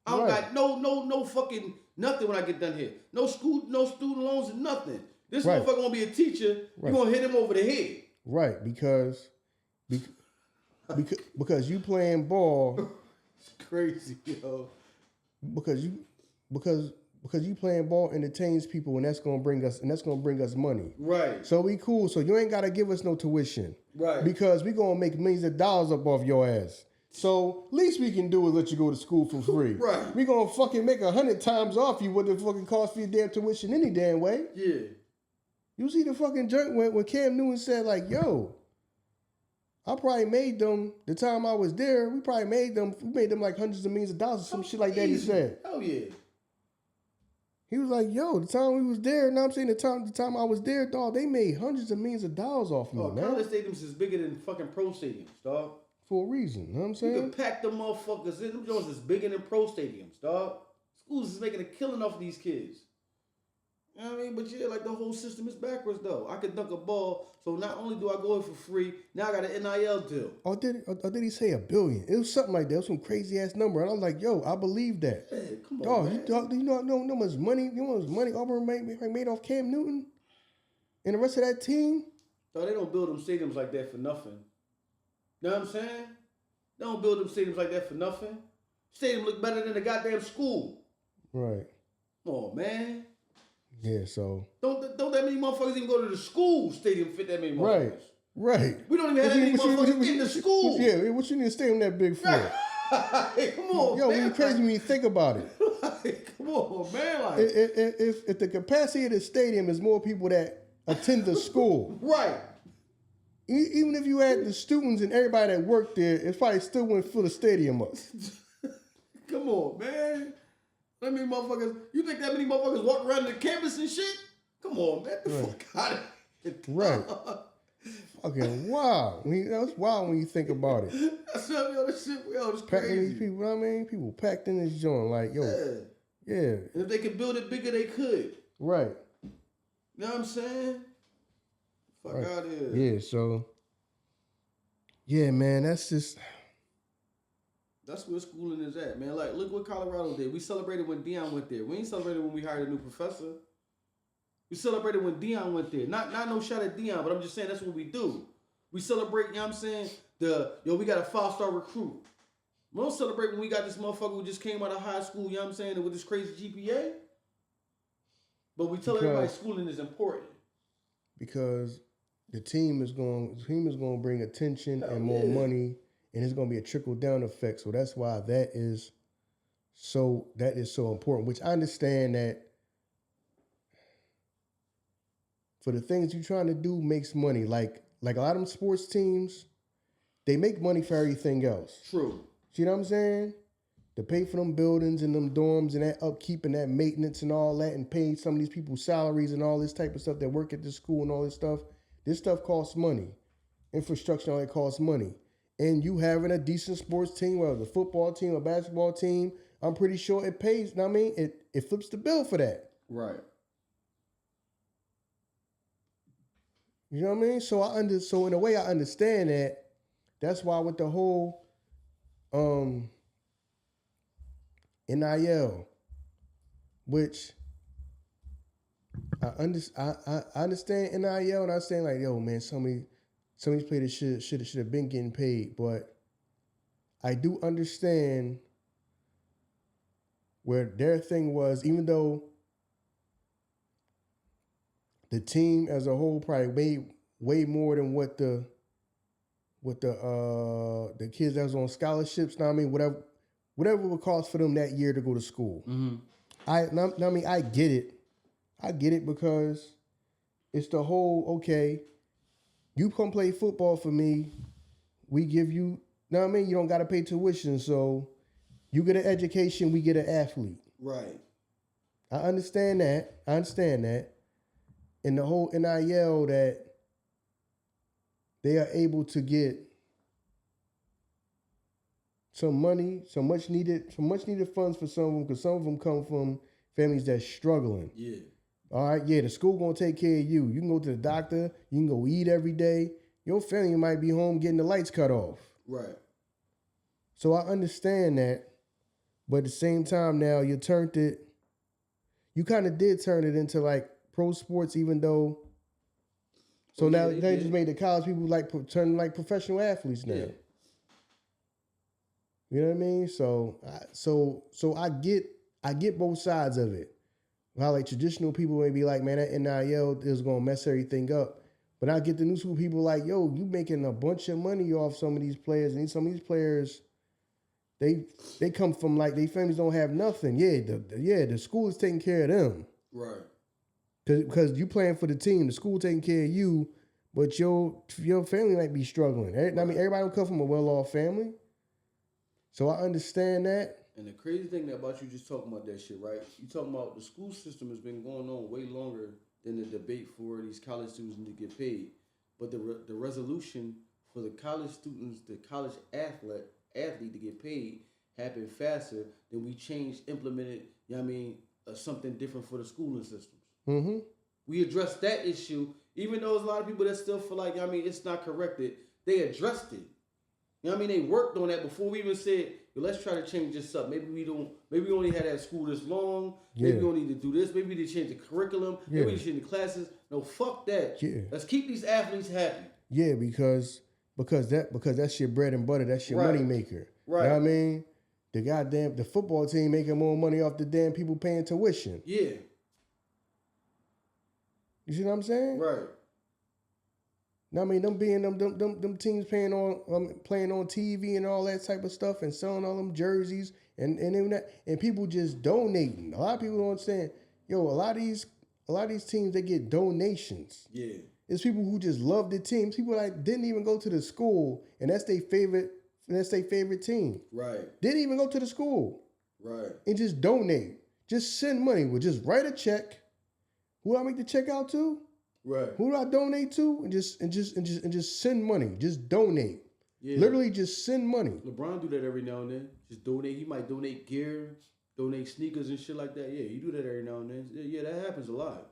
I don't got no fucking nothing when I get done here. No school, no student loans and nothing. This motherfucker gonna be a teacher. You gonna hit him over the head. Right, because you playing ball. It's crazy, yo. Because you playing ball entertains people, and that's gonna bring us money. Right. So we cool. So you ain't gotta give us no tuition. Right. Because we gonna make millions of dollars up off your ass. So least we can do is let you go to school for free. Right. We gonna fucking make 100 times off you what it fucking cost for your damn tuition any damn way. Yeah. You see the fucking joint when Cam Newton said like, yo, I probably made them the time I was there. We made them like hundreds of millions of dollars or some shit like that. He said. Oh yeah. He was like, yo, the time we was there, I'm saying the time I was there, dog, they made hundreds of millions of dollars off me, man. College stadiums is bigger than fucking pro stadiums, dog. For a reason, you know what I'm saying? You can pack them motherfuckers in. Them joints is bigger than pro stadiums, dog. Schools is making a killing off of these kids. You know what I mean? But yeah, like the whole system is backwards though. I could dunk a ball, so not only do I go in for free, now I got an NIL deal. Or did he say $1 billion? It was something like that. It was some crazy ass number. And I was like, yo, I believe that. Hey, come dog, on, man. Do you know how much money? You know how much money Auburn made off Cam Newton and the rest of that team? Dog, they don't build them stadiums like that for nothing. You know what I'm saying? They don't build them stadiums like that for nothing. Stadium look better than the goddamn school. Right. Come on, man. Yeah, so don't that many motherfuckers even go to the school stadium fit that many motherfuckers. Right. We don't even have that many motherfuckers in the school. Yeah, what you need a stadium that big for? Hey, come on, yo, man. you crazy when you think about it. Come on, man. Like, if the capacity of the stadium is more people that attend the school, right? Even if you had the students and everybody that worked there, it probably still wouldn't fill the stadium up. Come on, man. That many motherfuckers. You think that many motherfuckers walk around the campus and shit? Come on, man. The fuck out of here. Right. Fucking wow. That's wild when you think about it. That's that shit. Yo, it's crazy. These people, you know what I mean? People packed in this joint like, yo. Yeah. And if they could build it bigger, they could. Right. You know what I'm saying? Fuck out of here. Yeah, so. Yeah, man, that's where schooling is at, man. Like, look what Colorado did. We celebrated when Deion went there. We ain't celebrated when we hired a new professor. We celebrated when Deion went there. Not no shot at Deion, but I'm just saying that's what we do. We celebrate, you know what I'm saying? We got a 5-star recruit. We don't celebrate when we got this motherfucker who just came out of high school, you know what I'm saying, with this crazy GPA. But we tell everybody schooling is important. Because the team is going to bring attention and more money. And it's going to be a trickle-down effect. So that's why that is so important, which I understand that for the things you're trying to do makes money. Like a lot of them sports teams, they make money for everything else. True. See what I'm saying? To pay for them buildings and them dorms and that upkeep and that maintenance and all that and paying some of these people's salaries and all this type of stuff that work at the school and all this stuff. This stuff costs money. Infrastructure, all that costs money. And you having a decent sports team, whether it's a football team or basketball team, I'm pretty sure it pays. You know what I mean? It flips the bill for that. Right. You know what I mean? So in a way I understand that. That's why with the whole NIL, which I understand NIL, and I'm saying like, yo, man, some of these players should have been getting paid, but I do understand where their thing was, even though the team as a whole probably made way more than what the kids that was on scholarships. Now I mean, whatever it would cost for them that year to go to school. Mm-hmm. I get it. I get it because it's the whole, okay, you come play football for me, we give you, know what I mean? You don't got to pay tuition, so you get an education, we get an athlete. Right. I understand that. And the whole NIL that they are able to get some money, some much needed funds for some of them, because some of them come from families that's struggling. Yeah. All right, yeah, the school gonna take care of you. You can go to the doctor, you can go eat every day. Your family might be home getting the lights cut off. Right. So I understand that, but at the same time now you kind of did turn it into like pro sports, even though. So now they just made the college people like turn like professional athletes now. Yeah. You know what I mean? So I get both sides of it. How like traditional people may be like, man, that NIL is gonna mess everything up. But I get the new school people like, yo, you making a bunch of money off some of these players, and some of these players, they come from like their families don't have nothing. Yeah, the school is taking care of them. Right. Because you playing for the team, the school taking care of you, but your family might be struggling. I mean, everybody don't come from a well-off family. So I understand that. And the crazy thing about you just talking about that shit, right? You talking about the school system has been going on way longer than the debate for these college students to get paid. But the resolution for the college students, the college athlete to get paid happened faster than we implemented, you know what I mean, something different for the schooling systems. Mm-hmm. We addressed that issue, even though there's a lot of people that still feel like, I mean, it's not corrected. They addressed it. You know what I mean? They worked on that before we even said, let's try to change this up. Maybe we only had that school this long. Maybe we don't need to do this. Maybe they change the curriculum. Maybe they change the classes. No, fuck that. Yeah. Let's keep these athletes happy. Yeah, because that's your bread and butter. That's your money maker. Right. You know what I mean? The football team making more money off the damn people paying tuition. Yeah. You see what I'm saying? Right. I mean, them teams playing on TV and all that type of stuff and selling all them jerseys and people just donating. A lot of people don't understand. Yo, a lot of these teams, they get donations. Yeah. It's people who just love the teams. People like didn't even go to the school, and that's their favorite team. Right. Didn't even go to the school. Right. And just donate. Just send money. We'll just write a check. Who do I make the check out to? Right. Who do I donate to? And just send money. Just donate. Yeah. Literally just send money. LeBron do that every now and then. Just donate. He might donate gear, donate sneakers and shit like that. Yeah, you do that every now and then. Yeah, that happens a lot.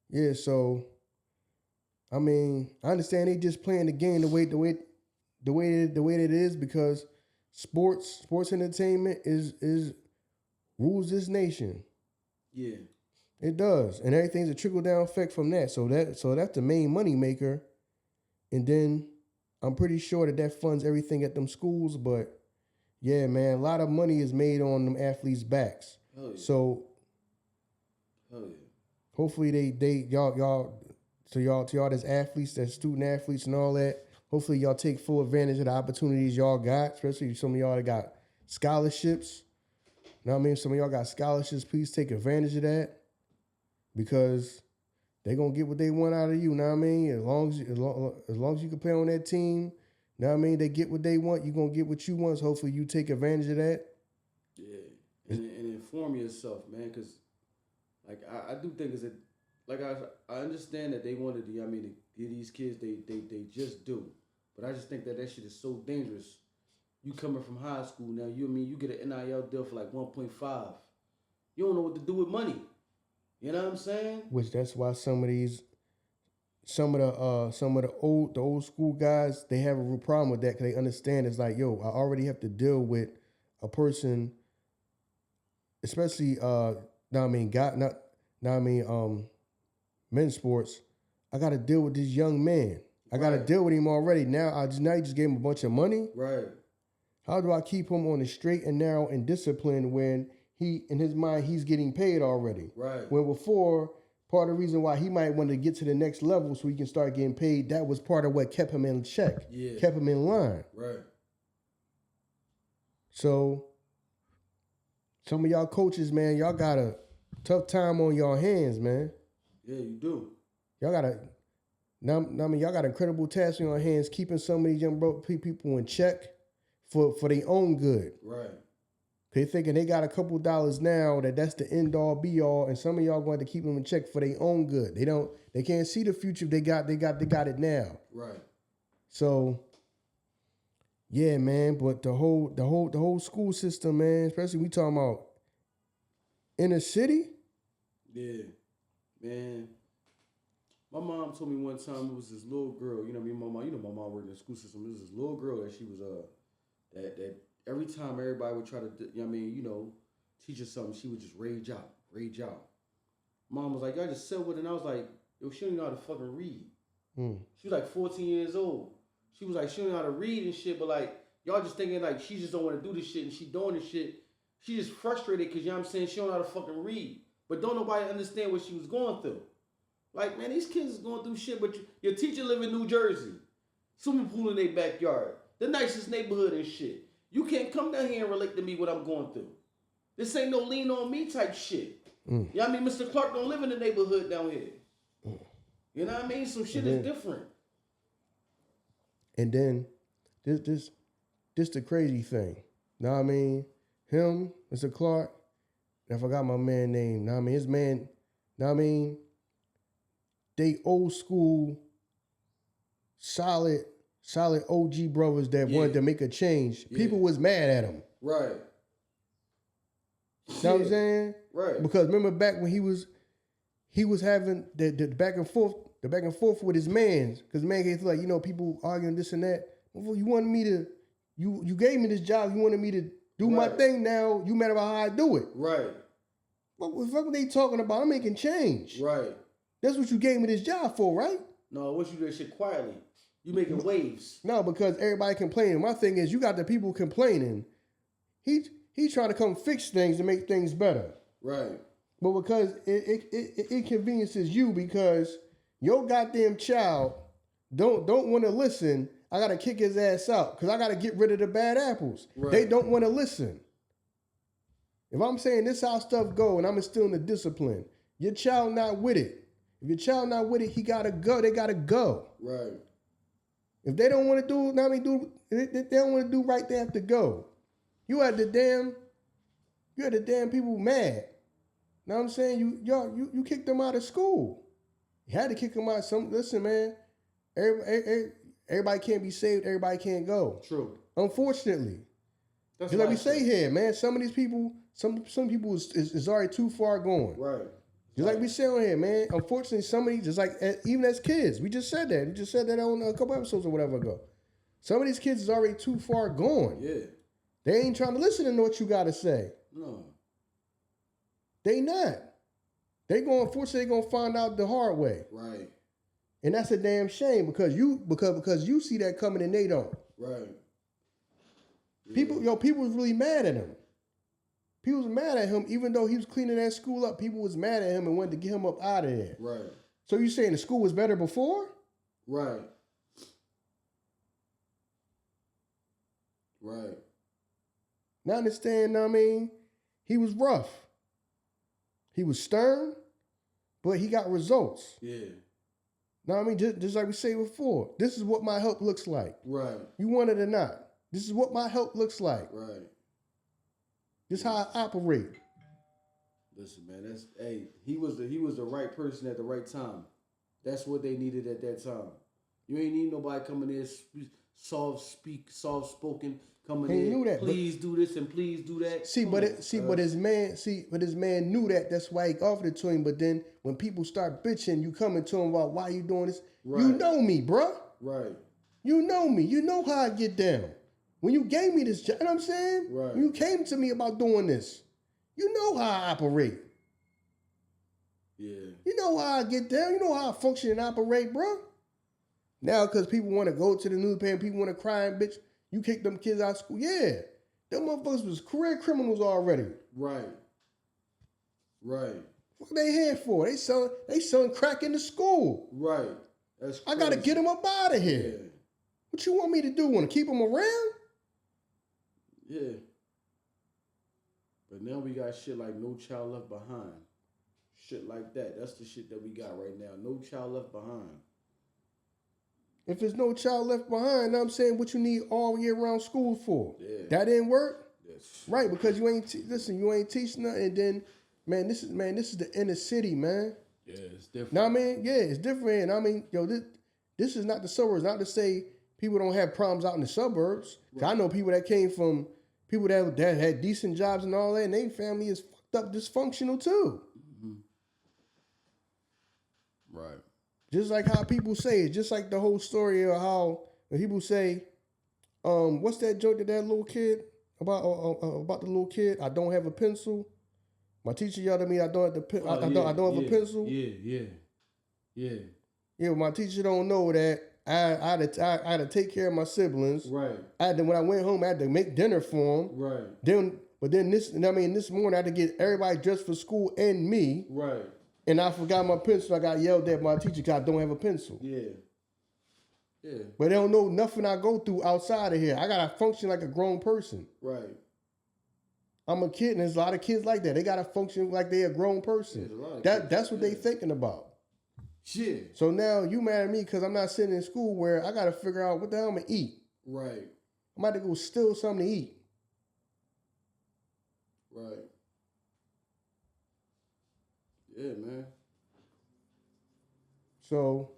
Yeah, so I mean, I understand they just playing the game the way it is, because sports entertainment is rules this nation. Yeah. It does. And everything's a trickle-down effect from that. So that's the main money maker. And then I'm pretty sure that funds everything at them schools. But, yeah, man, a lot of money is made on them athletes' backs. Hell yeah. So, hopefully y'all that's athletes, that's student athletes and all that, hopefully y'all take full advantage of the opportunities y'all got, especially some of y'all that got scholarships. You know what I mean? Some of y'all got scholarships. Please take advantage of that. Because they gonna get what they want out of you, know what I mean? As long as you can play on that team, know what I mean? They get what they want, you gonna get what you want. So hopefully you take advantage of that. Yeah, and inform yourself, man. Because like I do think is that like I understand that they wanted to, I mean, to give these kids they just do, but I just think that shit is so dangerous. You coming from high school now, you get an NIL deal for like 1.5. You don't know what to do with money. You know what I'm saying? Which that's why some of the old school guys, they have a real problem with that, because they understand it's like, yo, I already have to deal with a person, especially men's sports. I got to deal with this young man. I got to deal with him already. Now you just gave him a bunch of money. Right. How do I keep him on the straight and narrow and discipline when he, in his mind, he's getting paid already? Right. When before, part of the reason why he might want to get to the next level so he can start getting paid, that was part of what kept him in check, kept him in line. Right. So, some of y'all coaches, man, y'all got a tough time on y'all hands, man. Yeah, you do. Y'all got y'all got incredible tasks on your hands, keeping some of these young people in check for their own good. Right. They thinking they got a couple dollars now that's the end all be all, and some of y'all going to keep them in check for their own good. They can't see the future. They got it now. Right. So, yeah, man. But the whole school system, man. Especially we talking about inner city. Yeah, man. My mom told me one time it was this little girl. You know, my mom worked in the school system. It was this little girl that she was that every time everybody would try to, teach her something, she would just rage out. Mom was like, y'all just sit with it. And I was like, yo, she don't even know how to fucking read. She was like 14 years old. She was like, she don't know how to read and shit, but like, y'all just thinking like she just don't want to do this shit and she doing this shit. She just frustrated because, you know what I'm saying, she don't know how to fucking read. But don't nobody understand what she was going through. Like, man, these kids is going through shit, but your teacher live in New Jersey. Swimming pool in their backyard. The nicest neighborhood and shit. You can't come down here and relate to me what I'm going through. This ain't no lean on me type shit. You know what I mean? Mr. Clark don't live in the neighborhood down here. You know what I mean? Some shit is different. And then, this the crazy thing. Know what I mean? Him, Mr. Clark, and I forgot my man name. Know what I mean? His man, know what I mean? They old school, solid OG brothers that wanted to make a change. Yeah. People was mad at him. Right. You know what I'm saying? Right. Because remember back when he was having the back and forth with his mans. Because man gets like, people arguing this and that. You wanted me to, you gave me this job. You wanted me to do my thing now. You mad about how I do it. Right. What the fuck are they talking about? I'm making change. Right. That's what you gave me this job for, right? No, I wish you did shit quietly. You making waves. No, because everybody complaining. My thing is, you got the people complaining. He trying to come fix things to make things better. Right. But because it inconveniences you because your goddamn child don't want to listen, I got to kick his ass out because I got to get rid of the bad apples. Right. They don't want to listen. If I'm saying this how stuff go and I'm instilling the discipline, your child not with it. If your child not with it, he got to go. They got to go. Right. If they don't want to do, they don't want to do right, they have to go. You had the damn people mad. Know what I'm saying? You kicked them out of school. You had to kick them out. Listen, man. Everybody can't be saved. Everybody can't go. True. Unfortunately, that's like we say here, man. Some of these people, some people is already too far gone. Right. Just like we say on here, man. Unfortunately, somebody just like even as kids, we just said that. We just said that on a couple episodes or whatever ago. Some of these kids is already too far gone. Yeah. They ain't trying to listen to what you got to say. No. They not. Unfortunately, they gonna find out the hard way. Right. And that's a damn shame because you see that coming and they don't. Right. Yeah. People was really mad at him. People was mad at him even though he was cleaning that school up. People was mad at him and wanted to get him up out of there. Right. So you saying the school was better before? Right. Right. Now understand, he was rough. He was stern, but he got results. Yeah. Now just like we say before, this is what my help looks like. Right. You want it or not. This is what my help looks like. Right. This is how I operate. Listen, man, he was the right person at the right time. That's what they needed at that time. You ain't need nobody coming in soft-spoken, coming in. Knew that, please do this and please do that. But his man knew that. That's why he offered it to him. But then when people start bitching, you coming to him about why you doing this. Right. You know me, bruh. Right. You know me. You know how I get down. When you gave me this job, you know what I'm saying? Right. When you came to me about doing this, you know how I operate. Yeah. You know how I get down. You know how I function and operate, bro. Now, because people want to go to the newspaper, people want to cry and bitch, you kick them kids out of school. Yeah. Them motherfuckers was career criminals already. Right. Right. What they here for? They selling crack in the school. Right. That's crazy. I got to get them up out of here. Yeah. What you want me to do? Want to keep them around? Yeah. But now we got shit like No Child Left Behind. Shit like that. That's the shit that we got right now. No Child Left Behind. If there's no child left behind, I'm saying what you need all year round school for. Yeah. That didn't work? Yes. Right, because you ain't you ain't teaching nothing. And then, this is the inner city, man. Yeah, it's different. Now, I mean, yeah, it's different. And I mean, this is not the suburbs. Not to say people don't have problems out in the suburbs. Right. I know people that came from people that had decent jobs and all that, and their family is fucked up, dysfunctional too. Mm-hmm. Right. Just like how people say it. Just like the whole story of how when people say, what's that joke that little kid about the little kid? I don't have a pencil. My teacher yelled at me. I don't have I don't have a pencil. Yeah. My teacher don't know that I had to take care of my siblings. Right. When I went home, I had to make dinner for them. Right. But then this morning I had to get everybody dressed for school and me. Right. And I forgot my pencil. I got yelled at by my teacher because I don't have a pencil. Yeah. But they don't know nothing I go through outside of here. I gotta function like a grown person. Right. I'm a kid, and there's a lot of kids like that. They gotta function like they're a grown person. That's what they thinking about. Shit. So now you mad at me because I'm not sitting in school where I gotta figure out what the hell I'm gonna eat. Right. I'm about to go steal something to eat. Right. Yeah, man. So,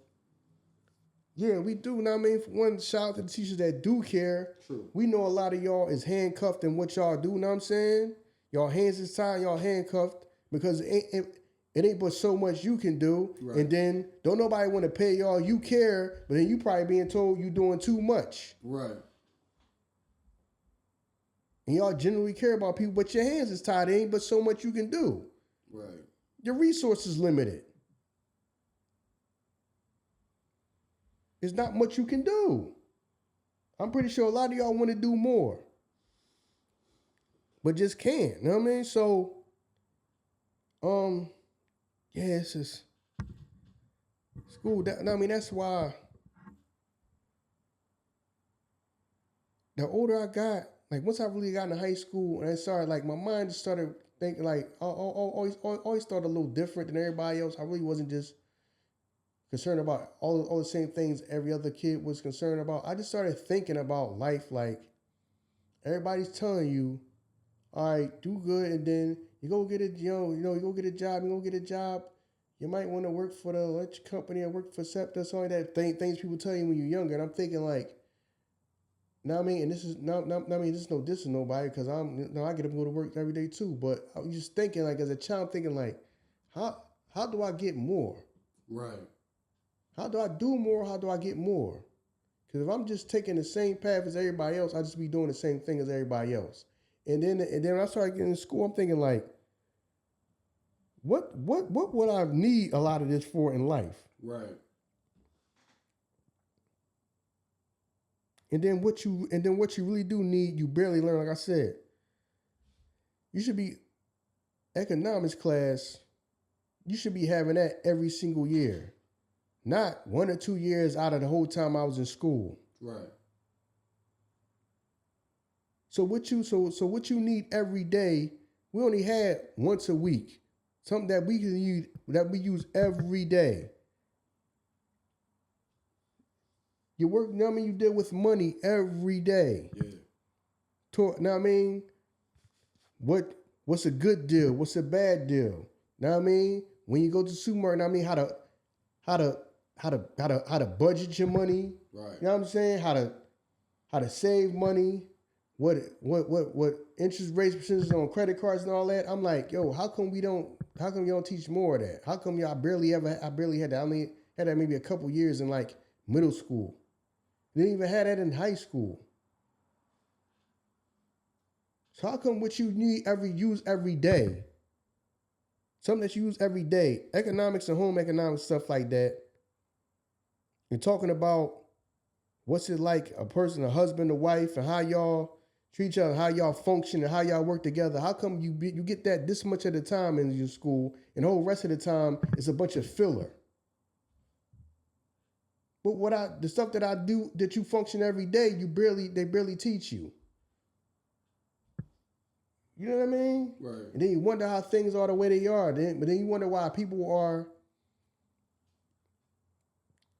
yeah, we do. Now, I mean, for one, shout out to the teachers that do care. True. We know a lot of y'all is handcuffed in what y'all do. Know what I'm saying? Y'all hands is tied, y'all handcuffed because it ain't but so much you can do. Right. And then don't nobody want to pay y'all. You care, but then you probably being told you doing too much. Right. And y'all generally care about people, but your hands is tied. There ain't but so much you can do. Right. Your resources limited. There's not much you can do. I'm pretty sure a lot of y'all want to do more, but just can't. You know what I mean? So, yeah, it's just school. That's why the older I got, like once I really got into high school and I started, like my mind just started thinking, like, always thought a little different than everybody else. I really wasn't just concerned about all the same things every other kid was concerned about. I just started thinking about life like everybody's telling you, all right, do good, and then you go get a you go get a job. You might want to work for the electric company or work for SEPTA, something like that. Things people tell you when you're younger. And I'm thinking like, and this is no diss to nobody because I get up and go to work every day too. But I was just thinking like as a child, thinking like, how do I get more? Right. How do I do more? How do I get more? Because if I'm just taking the same path as everybody else, I just be doing the same thing as everybody else. And then when I started getting in school, I'm thinking like, what would I need a lot of this for in life? Right. And then what you really do need, you barely learn. Like I said, you should be economics class. You should be having that every single year. Not 1 or 2 years out of the whole time I was in school. Right. So what you need every day, we only had once a week. Something that we can use use every day. You work, you deal with money every day. Yeah. What's a good deal? What's a bad deal? When you go to the supermarket, how to budget your money. Right. You know what I'm saying? How to save money. What interest rates, percentages on credit cards and all that. I'm like, yo, how come you don't teach more of that? How come I barely had that? I only had that maybe a couple years in like middle school. Didn't even have that in high school. So how come what you need use every day? Something that you use every day, economics and home economics, stuff like that. You're talking about what's it like a husband, a wife, and how y'all treat each other, how y'all function, and how y'all work together. How come you get that this much of the time in your school, and the whole rest of the time is a bunch of filler? But the stuff that I do that you function every day, they barely teach you. You know what I mean? Right. And then you wonder how things are the way they are. But then you wonder why people are.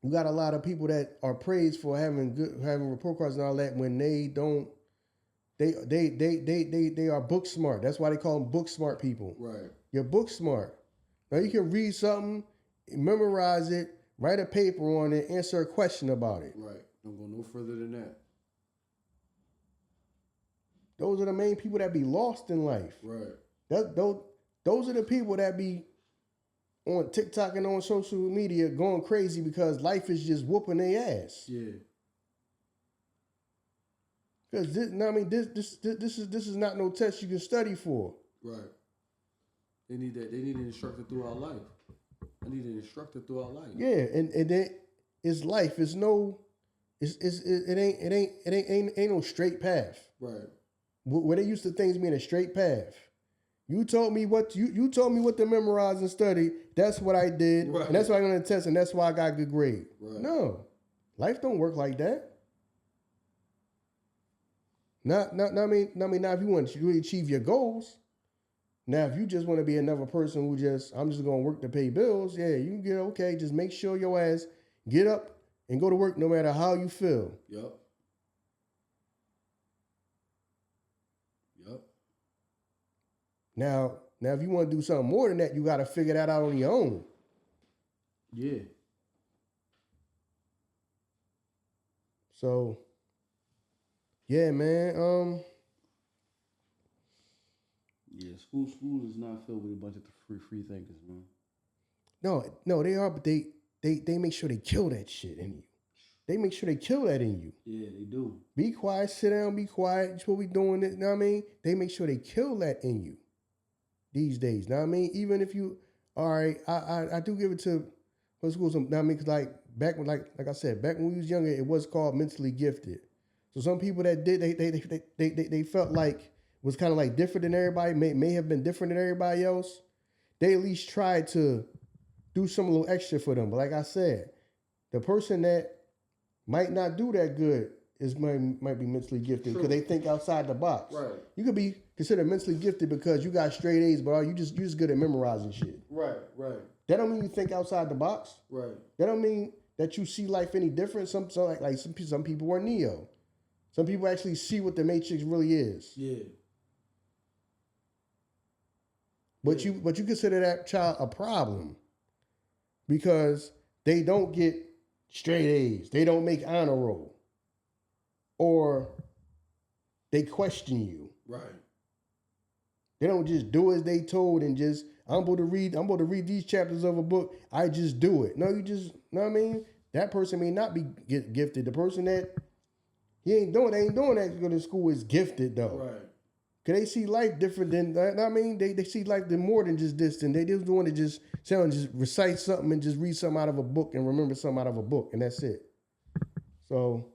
You got a lot of people that are praised for having report cards and all that when they don't They are book smart. That's why they call them book smart people. Right. You're book smart. Now you can read something, memorize it, write a paper on it, answer a question about it. Right. Don't go no further than that. Those are the main people that be lost in life. Right. Those are the people that be on TikTok and on social media going crazy because life is just whooping their ass. Yeah. Because this is not no test you can study for. Right. They need that. They need an instructor throughout life. I need an instructor throughout life. Yeah, and then it's life. It's no. It ain't no straight path. Right. Where they used to things being a straight path. You told me what you told me what to memorize and study. That's what I did, right. And that's why I got on the test, and that's why I got a good grade. Right. No, life don't work like that. Now, if you want to really achieve your goals, now if you just want to be another person who I'm just gonna work to pay bills, yeah, you can get okay. Just make sure your ass get up and go to work no matter how you feel. Yep. Now, if you want to do something more than that, you got to figure that out on your own. Yeah. So, yeah, man. Yeah, school is not filled with a bunch of free thinkers, man. No, they are, but they make sure they kill that shit in you. They make sure they kill that in you. Yeah, they do. Be quiet, sit down, be quiet. That's what we doing. You know what I mean? They make sure they kill that in you. These days, know what I mean? Even if you, all right, I do give it to schools. Know what I mean? Because like back when, like I said, back when we was younger, it was called mentally gifted. So some people that did, they felt like was kind of like different than everybody, may have been different than everybody else. They at least tried to do some little extra for them. But like I said, the person that might not do that good might be mentally gifted because they think outside the box. Right. You could be considered mentally gifted because you got straight A's, but you just good at memorizing shit. Right. That don't mean you think outside the box. Right. That don't mean that you see life any different. Some people are Neo. Some people actually see what the Matrix really is. Yeah. But you consider that child a problem because they don't get straight A's. They don't make honor roll. Or they question you. Right. They don't just do as they told and just, I'm going to read these chapters of a book. I just do it. No, you just, know what I mean? That person may not be gifted. The person that they ain't doing that to go to school is gifted though. Right. Because they see life different than, I mean, they see life more than just this. And they just want to just recite something and just read something out of a book and remember something out of a book. And that's it. So,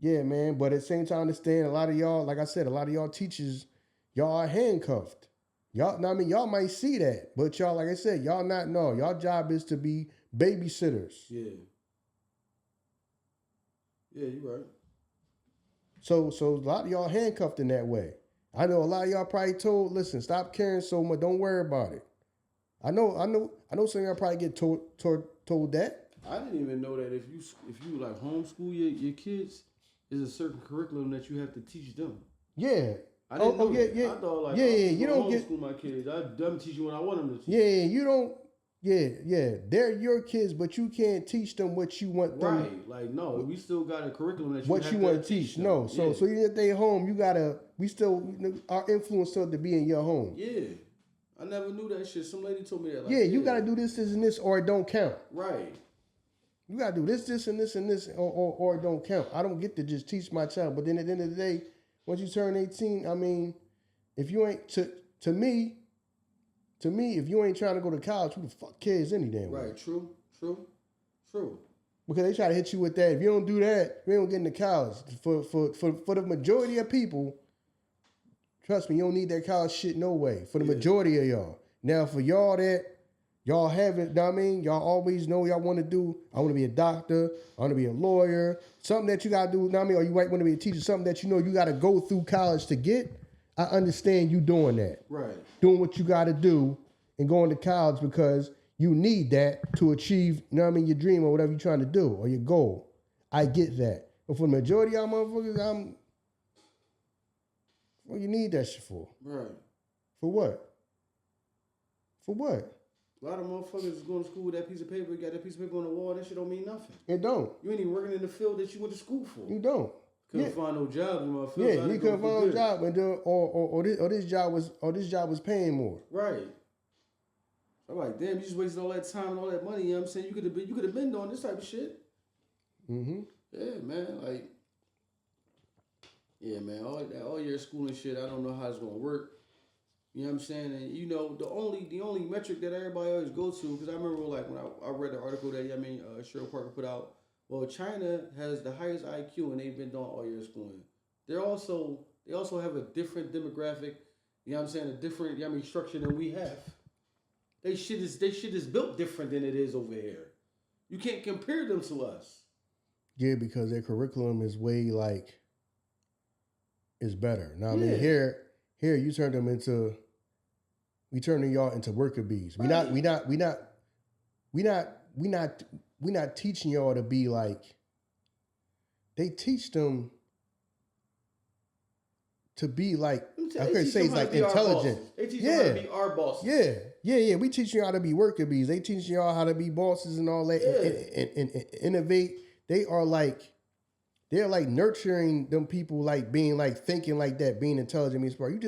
yeah, man. But at the same time, understand a lot of y'all, like I said, a lot of y'all teachers, y'all are handcuffed. Y'all might see that, but y'all, like I said, y'all not know. Y'all job is to be babysitters. Yeah. Yeah, you're right. So a lot of y'all handcuffed in that way. I know a lot of y'all probably told, listen, stop caring so much. Don't worry about it. I know some of y'all probably get told that. I didn't even know that if you like homeschool your kids, there's a certain curriculum that you have to teach them. Yeah. I didn't know that. Yeah. I thought like, you don't homeschool my kids. I'm teaching what I want them to teach. Yeah, you don't. Yeah. They're your kids, but you can't teach them what you want them. Right. Like, no, we still got a curriculum that you want to teach. No. So even if they home, we still, our influence still to be in your home. Yeah. I never knew that shit. Some lady told me that. Like, you got to do this, and this, or it don't count. Right. You got to do this, and this, and this, or it don't count. I don't get to just teach my child. But then at the end of the day, once you turn 18, I mean, if you ain't, to me, if you ain't trying to go to college, who the fuck cares any damn way? Right, true. Because they try to hit you with that. If you don't do that, you don't get into college. For the majority of people, trust me, you don't need that college shit no way. For the majority of y'all. Now, for y'all that y'all haven't, I mean, y'all always know y'all want to do. I want to be a doctor. I want to be a lawyer. Something that you got to do, I mean, or you might want to be a teacher. Something that you know you got to go through college to get. I understand you doing that. Right. Doing what you got to do and going to college because you need that to achieve, you know what I mean, your dream or whatever you're trying to do or your goal. I get that. But for the majority of y'all motherfuckers, What you need that shit for? Right. For what? For what? A lot of motherfuckers is going to school with that piece of paper. You got that piece of paper on the wall. That shit don't mean nothing. It don't. You ain't even working in the field that you went to school for. You don't. Couldn't find no job in my field. Yeah, you couldn't find no job, and this job was paying more. Right. I'm like, damn, you just wasted all that time and all that money. You know what I'm saying? You could have been doing this type of shit. Mm-hmm. Yeah, man. Like, yeah, man. All your school and shit. I don't know how it's gonna work. You know what I'm saying? And you know, the only metric that everybody always goes to, because I remember like when I read the article that Cherelle Parker put out. Well, China has the highest IQ and they've been doing all year schooling. They also have a different demographic. You know what I'm saying? A different structure than we have. They shit is built different than it is over here. You can't compare them to us. Yeah, because their curriculum is way like is better. Now I mean here you turn them into y'all into worker bees. Right. We not teaching y'all to be like. They teach them to be like. I could say it's like intelligent. They teach them how to be our bosses. Yeah. We teach you how to be worker bees. They teach y'all how to be bosses and all that and innovate. They're like nurturing them people, like being like thinking like that, being intelligent, being smart. You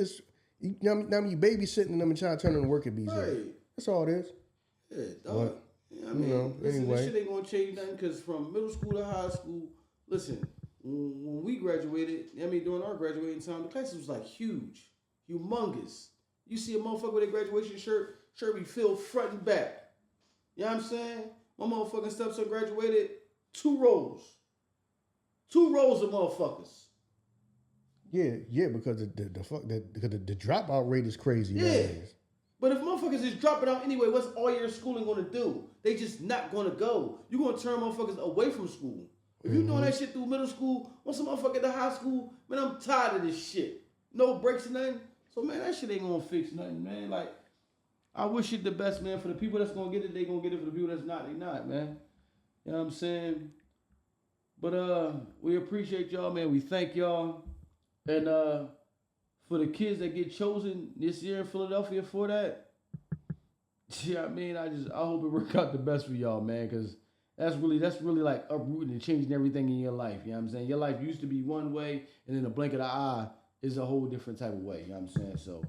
babysitting them and trying to turn them into worker bees. Right. That's all it is. Yeah, dog. I mean, listen, anyway. This shit ain't gonna change nothing because from middle school to high school, listen, when we graduated, during our graduating time, the classes was like huge, humongous. You see a motherfucker with a graduation shirt be filled front and back. You know what I'm saying? My motherfucking stepson graduated 2 rows. 2 rows of motherfuckers. Yeah, because the dropout rate is crazy nowadays. But if motherfuckers is dropping out anyway, what's all your schooling going to do? They just not going to go. You're going to turn motherfuckers away from school. If you doing that shit through middle school, once a motherfucker to high school, man, I'm tired of this shit. No breaks or nothing. So, man, that shit ain't going to fix nothing, man. Like, I wish it the best, man. For the people that's going to get it, they going to get it. For the people that's not, they not, man. You know what I'm saying? But we appreciate y'all, man. We thank y'all. And for the kids that get chosen this year in Philadelphia for that, yeah, I hope it work out the best for y'all, man, because that's really like uprooting and changing everything in your life. You know what I'm saying? Your life used to be one way, and in a blink of the eye is a whole different type of way. You know what I'm saying? So,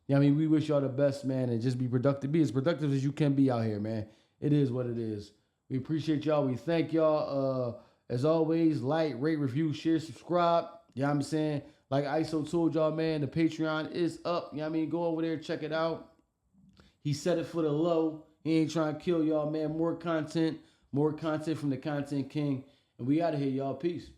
yeah, we wish y'all the best, man, and just be productive. Be as productive as you can be out here, man. It is what it is. We appreciate y'all. We thank y'all. As always, like, rate, review, share, subscribe. You know what I'm saying? Like Iso told y'all, man, the Patreon is up. You know what Go over there, check it out. He set it for the low. He ain't trying to kill y'all, man. More content from the Content King. And we out of here, y'all. Peace.